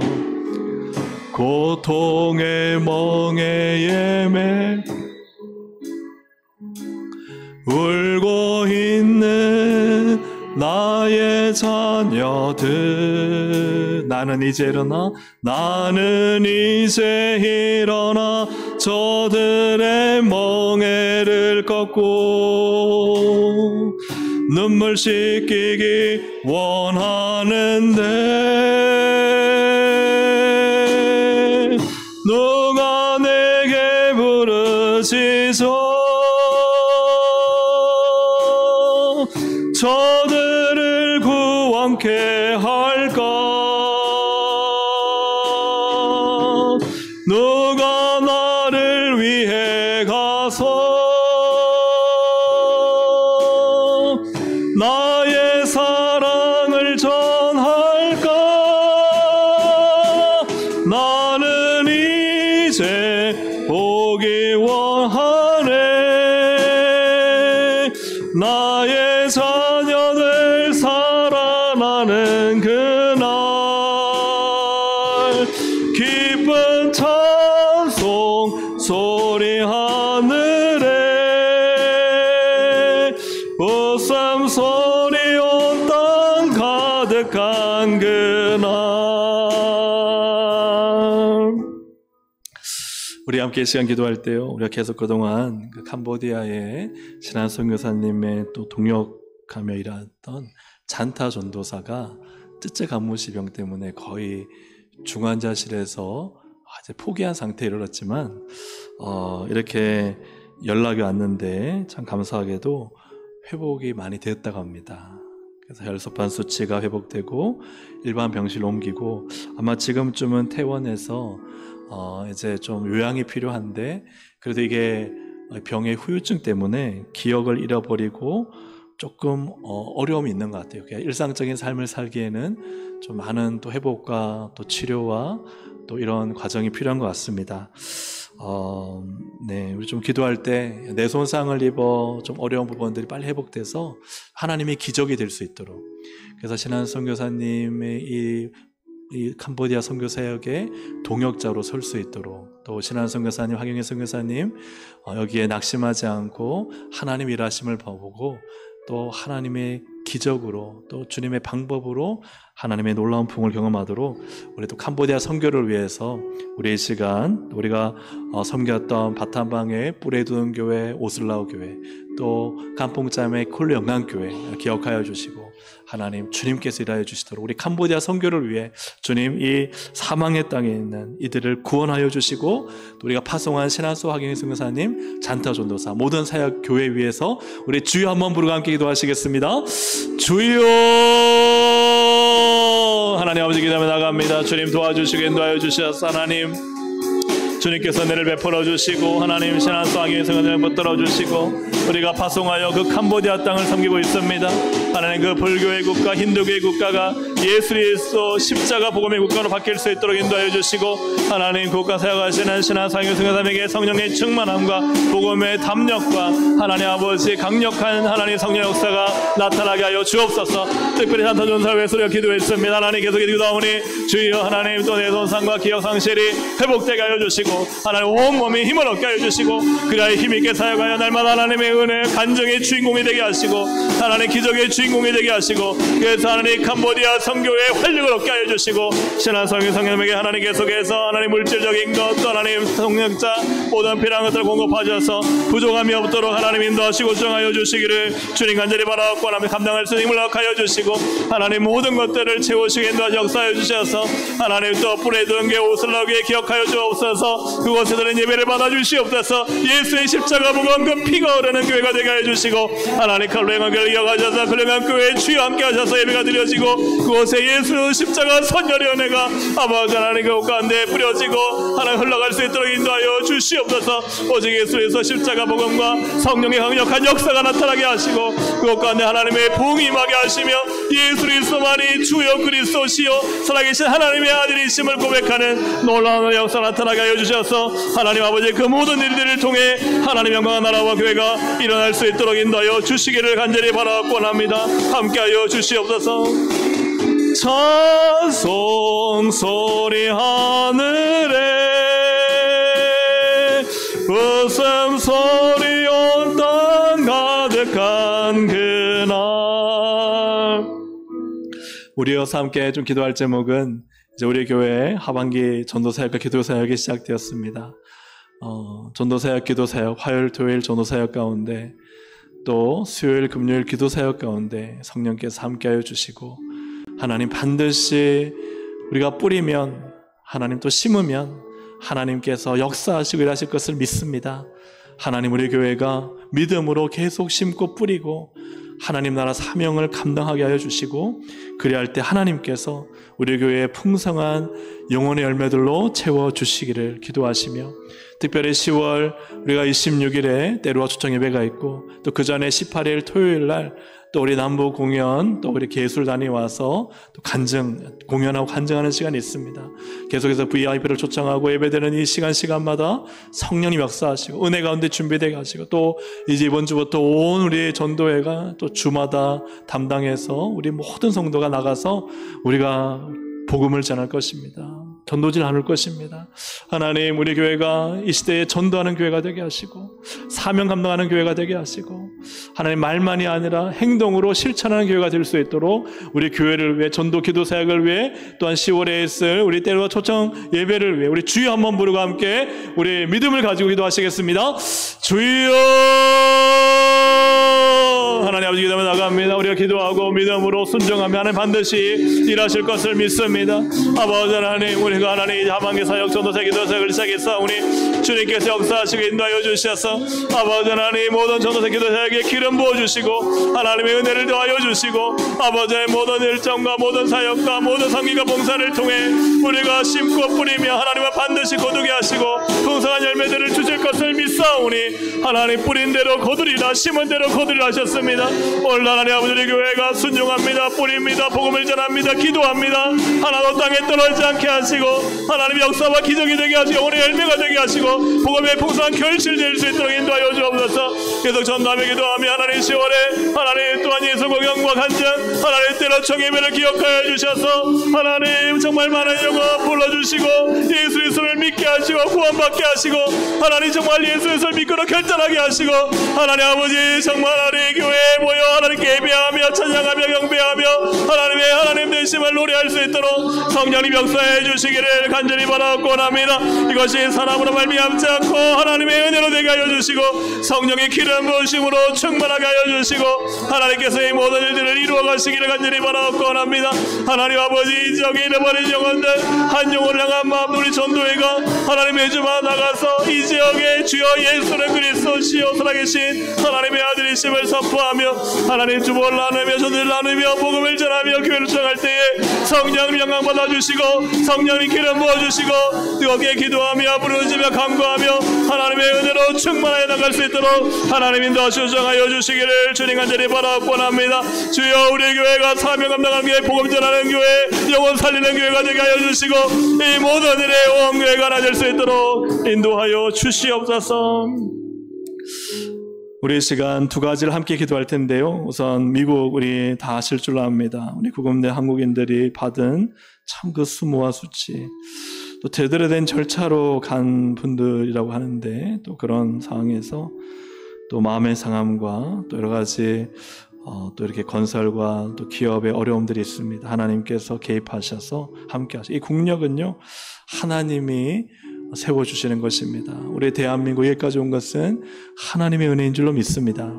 고통의 멍에 매 울고 있는 나의 자녀들 나는 이제 일어나 저들의 멍에를 꺾고 눈물 씻기기 원하는데 누가 내게 부르시소 저들을 구원케 할까 누가 나를 위해 가서 나의 사랑을 전할까 나는 이제 보기 원하네 나의 자녀들 살아나는 그날 기쁜 찬송 소리 하늘에 웃음 소리 온 땅 가득한 그날 우리 함께 이 시간 기도할 때요 우리가 계속 그동안 그 캄보디아의 신한 선교사님의 또 동역하며 일하던 잔타 전도사가 쯔쯔 간무시병 때문에 거의 중환자실에서 이제 포기한 상태에 이르렀지만 이렇게 연락이 왔는데 참 감사하게도 회복이 많이 되었다고 합니다. 그래서 혈소판 수치가 회복되고 일반 병실로 옮기고 아마 지금쯤은 퇴원해서 이제 좀 요양이 필요한데 그래도 이게 병의 후유증 때문에 기억을 잃어버리고 조금 어려움이 있는 것 같아요. 그냥 일상적인 삶을 살기에는 좀 많은 또 회복과 또 치료와 또 이런 과정이 필요한 것 같습니다. 네, 우리 좀 기도할 때 내 손상을 입어 좀 어려운 부분들이 빨리 회복돼서 하나님의 기적이 될 수 있도록 그래서 신한 선교사님의 이 캄보디아 선교 사역의 동역자로 설 수 있도록 또 신한 선교사님, 화경희 선교사님 여기에 낙심하지 않고 하나님 일하심을 보고 또 하나님의 기적으로 또 주님의 방법으로 하나님의 놀라운 부흥을 경험하도록 우리 또 캄보디아 선교를 위해서 우리 이 시간 우리가 섬겼던 바탄방의 뿌레두는 교회, 오슬라우 교회 또 깜뽕짬의 콜루 영광교회 기억하여 주시고 하나님 주님께서 일하여 주시도록 우리 캄보디아 선교를 위해 주님 이 사망의 땅에 있는 이들을 구원하여 주시고 또 우리가 파송한 신한소 화경희 선교사님 잔타 전도사 모든 사역 교회 위해서 우리 주여 한번 부르고 함께 기도하시겠습니다. 주여 하나님 아버지 기도하며 나갑니다. 주님 도와주시고 인도하여 주시옵소서. 하나님 주님께서 은혜를 베풀어 주시고 하나님 신한소 화경희 선교사님을 붙들어 주시고 우리가 파송하여 그 캄보디아 땅을 섬기고 있습니다. 하나님 그 불교의 국가 힌두교의 국가가 예수 그리스도 십자가 복음의 국가로 바뀔 수 있도록 인도하여 주시고, 하나님 국가 사역하시는 신앙사역 성교사님에게 성령의 충만함과 복음의 담력과 하나님 아버지 강력한 하나님 성령 역사가 나타나게 하여 주옵소서. 특별히 산타 전사를 위해서 우리가 기도했습니다. 하나님 계속 기도하오니 주여 하나님 또 내 손상과 기억 상실이 회복되게 하여 주시고, 하나님 온몸에 힘을 얻게 하여 주시고, 그리하여 힘있게 사역하여 날마다 하나님의 은혜 간증의 주인공이 되게 하시고, 하나님 기적의 주인공이 되게 하시고, 그래서 하나님 캄보디아 선교의 활력을 얻게 하여 주시고, 신앙성의 성령에게 하나님 계속해서 하나님 물질적인 것 또 하나님 성령자 모든 필요한 것들을 공급하셔서 부족함이 없도록 하나님 인도하시고 정하여 주시기를 주님 간절히 바라옵고, 하나님 감당할 수 있는 힘을 얻게 주시고, 하나님 모든 것들을 채우시게 인도하여 역사하여 주셔서 하나님 또 뿔에 든 게 옷을 나오게 기억하여 주옵소서. 그곳에 드는 예배를 받아 주시옵소서. 예수의 십자가 복음 그 피가 흐르는 교회가 되게 하여 주시고, 하나님 칼로행한 교회를 이어가셔서 칼로행한 교회의 주여 함께 하셔서 예배가 드려지고, 그곳에 예수 십자가 선열의 은혜가 아버지 하나님 그 가운데 뿌려지고 하나님 흘러갈 수 있도록 인도하여 주시옵소서. 오직 예수에서 십자가 복음과 성령의 강력한 역사가 나타나게 하시고, 그곳 가운데 하나님의 부흥이 임하게 하시며, 예수 그리스도만이 주여 그리스도시요 살아계신 하나님의 아들이심을 고백하는 놀라운 역사 나타나게 하여 주셔서, 하나님 아버지 그 모든 일들을 통해 하나님 영광의 나라와 교회가 일어날 수 있도록 인도하여 주시기를 간절히 바라옵고 합니다. 함께하여 주시옵소서. 찬송 소리 하늘에 웃음 소리 온 땅 가득한 그날. 우리여서 함께 좀 기도할 제목은, 이제 우리 교회 하반기 전도사역과 기도사역이 시작되었습니다. 전도사역, 기도사역, 화요일, 토요일 전도사역 가운데 또 수요일, 금요일 기도사역 가운데 성령께서 함께하여 주시고, 하나님 반드시 우리가 뿌리면, 하나님 또 심으면 하나님께서 역사하시고 일하실 것을 믿습니다. 하나님 우리 교회가 믿음으로 계속 심고 뿌리고 하나님 나라 사명을 감당하게 하여 주시고, 그리할 때 하나님께서 우리 교회의 풍성한 영혼의 열매들로 채워주시기를 기도하시며, 특별히 10월 우리가 26일에 때로와 초청 예배가 있고, 또 그 전에 18일 토요일 날 또 우리 남부 공연, 또 우리 예술단이 와서 또 공연하고 간증하는 시간이 있습니다. 계속해서 VIP를 초청하고 예배드리는 이 시간마다 성령님 역사하시고 은혜 가운데 준비되게 하시고, 또 이제 이번 주부터 온 우리 전도회가 또 주마다 담당해서 우리 모든 성도가 나가서 우리가 복음을 전할 것입니다. 전도질 나눌 것입니다. 하나님 우리 교회가 이 시대에 전도하는 교회가 되게 하시고, 사명 감당하는 교회가 되게 하시고, 하나님 말만이 아니라 행동으로 실천하는 교회가 될 수 있도록 우리 교회를 위해, 전도 기도 사역을 위해, 또한 10월에 있을 우리 때로와 초청 예배를 위해 우리 주여 한번 부르고 함께 우리 믿음을 가지고 기도하시겠습니다. 주여. 하나님 아버지 기도하며 나갑니다. 우리가 기도하고 믿음으로 순종하며 하나님 반드시 일하실 것을 믿습니다. 아버지 하나님, 우리가 하나님 하반기 사역, 전도사, 기도사역을 시작했사오니 주님께서 역사하시고 인도하여 주셔서 아버지 하나님 모든 전도사, 기도사역에 기름 부어주시고 하나님의 은혜를 더하여 주시고, 아버지의 모든 일정과 모든 사역과 모든 성기가 봉사를 통해 우리가 심고 뿌리며 하나님은 반드시 거두게 하시고 풍성한 열매들을 주실 것을 믿사오니, 하나님 뿌린 대로 거두리라, 심은 대로 거두리라 하셨습니다. 오늘 하나님 아버지 우리 교회가 순종합니다. 뿌립니다. 복음을 전합니다. 기도합니다. 하나도 땅에 떨어지지 않게 하시고 하나님의 역사와 기적이 되게 하시고 영혼의 열매가 되게 하시고 복음의 풍성한 결실될 수 있도록 인도하여 주옵소서. 계속 전도하며 기도하며 하나님 10월에 하나님 또한 예수 공연과 간증, 하나님 때로 청예배를 기억하여 주셔서 하나님 정말 많은 영혼 불러주시고 예수 그리스도를 믿게 하시고 구원받게 하시고, 하나님 정말 예수 그리스도를 믿고 결단하게 하시고, 하나님 아버지 정말 하나님 교회에 모여 하나님께 예배하며 찬양하며 경배하며 하나님 되심을 노래할 수 있도록 성령님 역사해 주시기를 간절히 바라옵고 합니다. 이것이 사람으로 말미암지 않고 하나님의 은혜로 되게 하여 주시고 성령의 기름 부으심으로 충만하게 하여 주시고, 하나님께서 이 모든 일들을 이루어 가시기를 간절히 바라옵고 합니다. 하나님 아버지 이 지역에 잃어버린 영혼들 한 영혼을 향한 마음, 우리 전도회가 하나님의 주만 나가서 이 지역에 주여 예수는 그리스도 주시어 살아계신 하나님의 아들이심을 선포하며 하나님 주복을 나누며 전도를 나누며 복음을 전하며 교회를 주장할 때에 성령님 영광 받아주시고 성령님 기름 부어주시고 뜨겁게 기도하며 부르짖으며 간구하며 하나님의 은혜로 충만하여 나갈 수 있도록 하나님 인도하여 주장하여 주시기를 주님 간절히 바라옵고합니다. 주여 우리 교회가 사명 감당하는 교회, 복음 전하는 교회, 영혼 살리는 교회가 되게 하여 주시고 이 모든 일에 온 교회가 나질 수 있도록 인도하여 주시옵소서. 우리 시간 두 가지를 함께 기도할 텐데요. 우선 미국 우리 다 아실 줄로 압니다. 우리 구금대 한국인들이 받은 참 그 수모와 수치, 또 제대로 된 절차로 간 분들이라고 하는데 또 그런 상황에서 또 마음의 상함과 또 여러 가지 또 이렇게 건설과 또 기업의 어려움들이 있습니다. 하나님께서 개입하셔서 함께 하시고 이 국력은요 하나님이 세워주시는 것입니다. 우리 대한민국 여기까지 온 것은 하나님의 은혜인 줄로 믿습니다.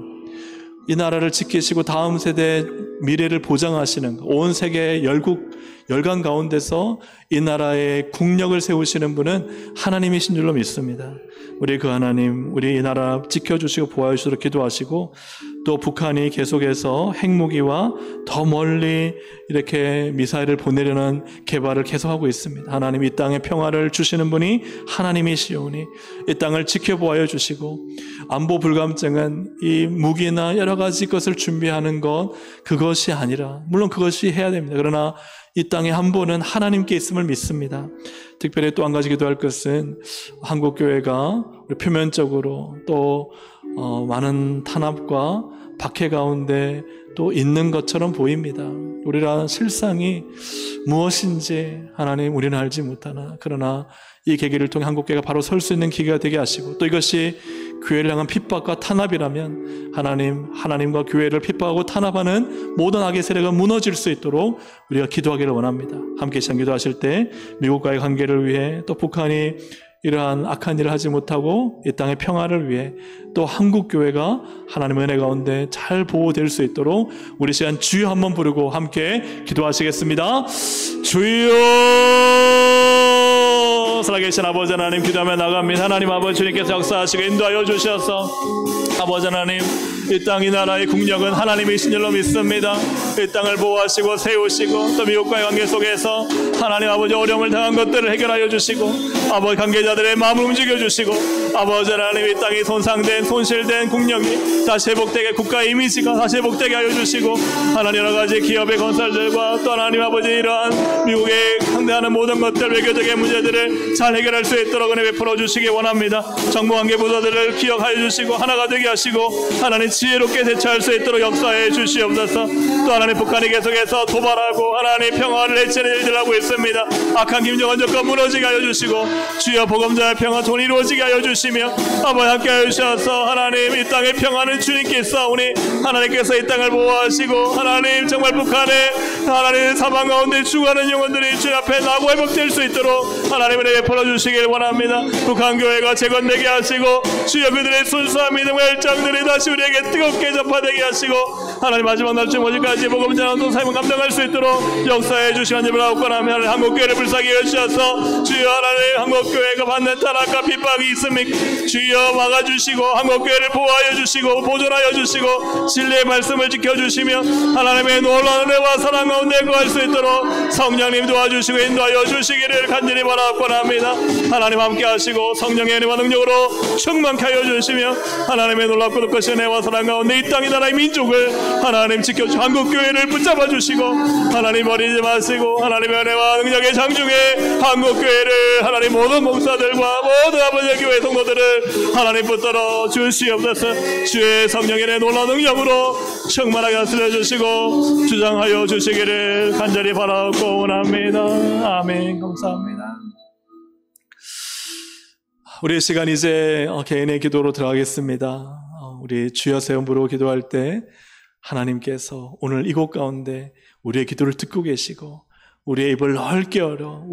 이 나라를 지키시고 다음 세대 미래를 보장하시는 온 세계의 열강 가운데서 이 나라의 국력을 세우시는 분은 하나님이신 줄로 믿습니다. 우리 그 하나님, 우리 이 나라 지켜주시고 보호해주시도록 기도하시고 또 북한이 계속해서 핵무기와 더 멀리 이렇게 미사일을 보내려는 개발을 계속하고 있습니다. 하나님 이 땅에 평화를 주시는 분이 하나님이시오니 이 땅을 지켜보아 주시고 안보 불감증은 이 무기나 여러 가지 것을 준비하는 것 그것이 아니라 물론 그것이 해야 됩니다. 그러나 이 땅의 안보는 하나님께 있음을 믿습니다. 특별히 또 한 가지 기도할 것은 한국교회가 표면적으로 또 많은 탄압과 박해 가운데 또 있는 것처럼 보입니다. 우리라 실상이 무엇인지 하나님 우리는 알지 못하나 그러나 이 계기를 통해 한국교회가 바로 설 수 있는 기회가 되게 하시고 또 이것이 교회를 향한 핍박과 탄압이라면 하나님과 교회를 핍박하고 탄압하는 모든 악의 세력은 무너질 수 있도록 우리가 기도하기를 원합니다. 함께 시간 기도하실 때 미국과의 관계를 위해 또 북한이 이러한 악한 일을 하지 못하고 이 땅의 평화를 위해 또 한국교회가 하나님의 은혜 가운데 잘 보호될 수 있도록 우리 시간 주여 한번 부르고 함께 기도하시겠습니다. 주여 살아계신 아버지 하나님 기도하며 나갑니다. 하나님 아버지 주님께서 역사하시고 인도하여 주셔서 아버지 하나님 이 땅 이 나라의 국력은 하나님이신 줄로 믿습니다. 이 땅을 보호하시고 세우시고 또 미국과의 관계 속에서 하나님 아버지 어려움을 당한 것들을 해결하여 주시고 아버지 관계자들의 마음을 움직여 주시고 아버지 하나님 이 땅이 손실된 국력이 다시 회복되게 국가의 이미지가 다시 회복되게 하여 주시고 하나님 여러 가지 기업의 건설들과 또 하나님 아버지 이러한 미국에 상대하는 모든 것들 외교적인 문제들을 잘 해결할 수 있도록 은혜 베풀어 주시기 원합니다. 정보관계 부서들을 기억하여 주시고 하나가 되게 하시고 하나님 지혜롭게 대처할 수 있도록 역사해 주시옵소서. 또 하나님 북한이 계속해서 도발하고 하나님 평화를 해치는 일들을 하고 있습니다. 악한 김정은 정권 무너지게 하여 주시고 주여 복음자의 평화 돈 이루어지게 하여 주시며 아버지 함께 하여 주셔서 하나님 이 땅의 평화는 주님께 있사오니 하나님께서 이 땅을 보호하시고 하나님 정말 북한의 하나님 사방 가운데 죽어가는 영혼들이 주님 앞에 나고 회복될 수 있도록 하나님 은혜 베풀어 주시길 원합니다. 북한 교회가 재건되게 하시고 주여 그들의 순수한 믿음의 열정들이 다시 우리에게 뜨겁게 전파되게 하시고 하나님 마지막 날쯤 오직까지 복음 전하는 삶을 감당할 수 있도록 역사해 주시는 점을 하옵고나며 하나님 한국교회를 불쌍히 여주셔서 주여 하나님 한국교회가 받는 타락과 핍박이 있습니까? 주여 막아주시고 한국교회를 보호하여 주시고 보존하여 주시고 진리의 말씀을 지켜주시며 하나님의 놀라운 은혜와 사랑 가운데 거할 수 있도록 성령님 도와주시고 인도하여 주시기를 간절히 바라옵고나 합니다. 하나님 함께 하시고 성령의 은혜와 능력으로 충만케 하여 주시며 하나님의 놀랍고 높으신 은혜와 사랑 가운데 이 땅 이 나라의 민족을 하나님 지켜주시고 한국교회를 붙잡아 주시고 하나님 버리지 마시고 하나님의 은혜와 능력의 장중에 한국교회를 하나님 모든 목사들과 모든 아버지의 교회 성도들을 하나님 붙들어 주시옵소서. 주의 성령의 놀라운 능력으로 충만하게 하시려 주시고 주장하여 주시기를 간절히 바라고 원합니다. 아멘. 감사합니다. 우리 시간 이제 개인의 기도로 들어가겠습니다. 우리 주여 세움으로 기도할 때 하나님께서 오늘 이곳 가운데 우리의 기도를 듣고 계시고 우리의 입을 넓게 열어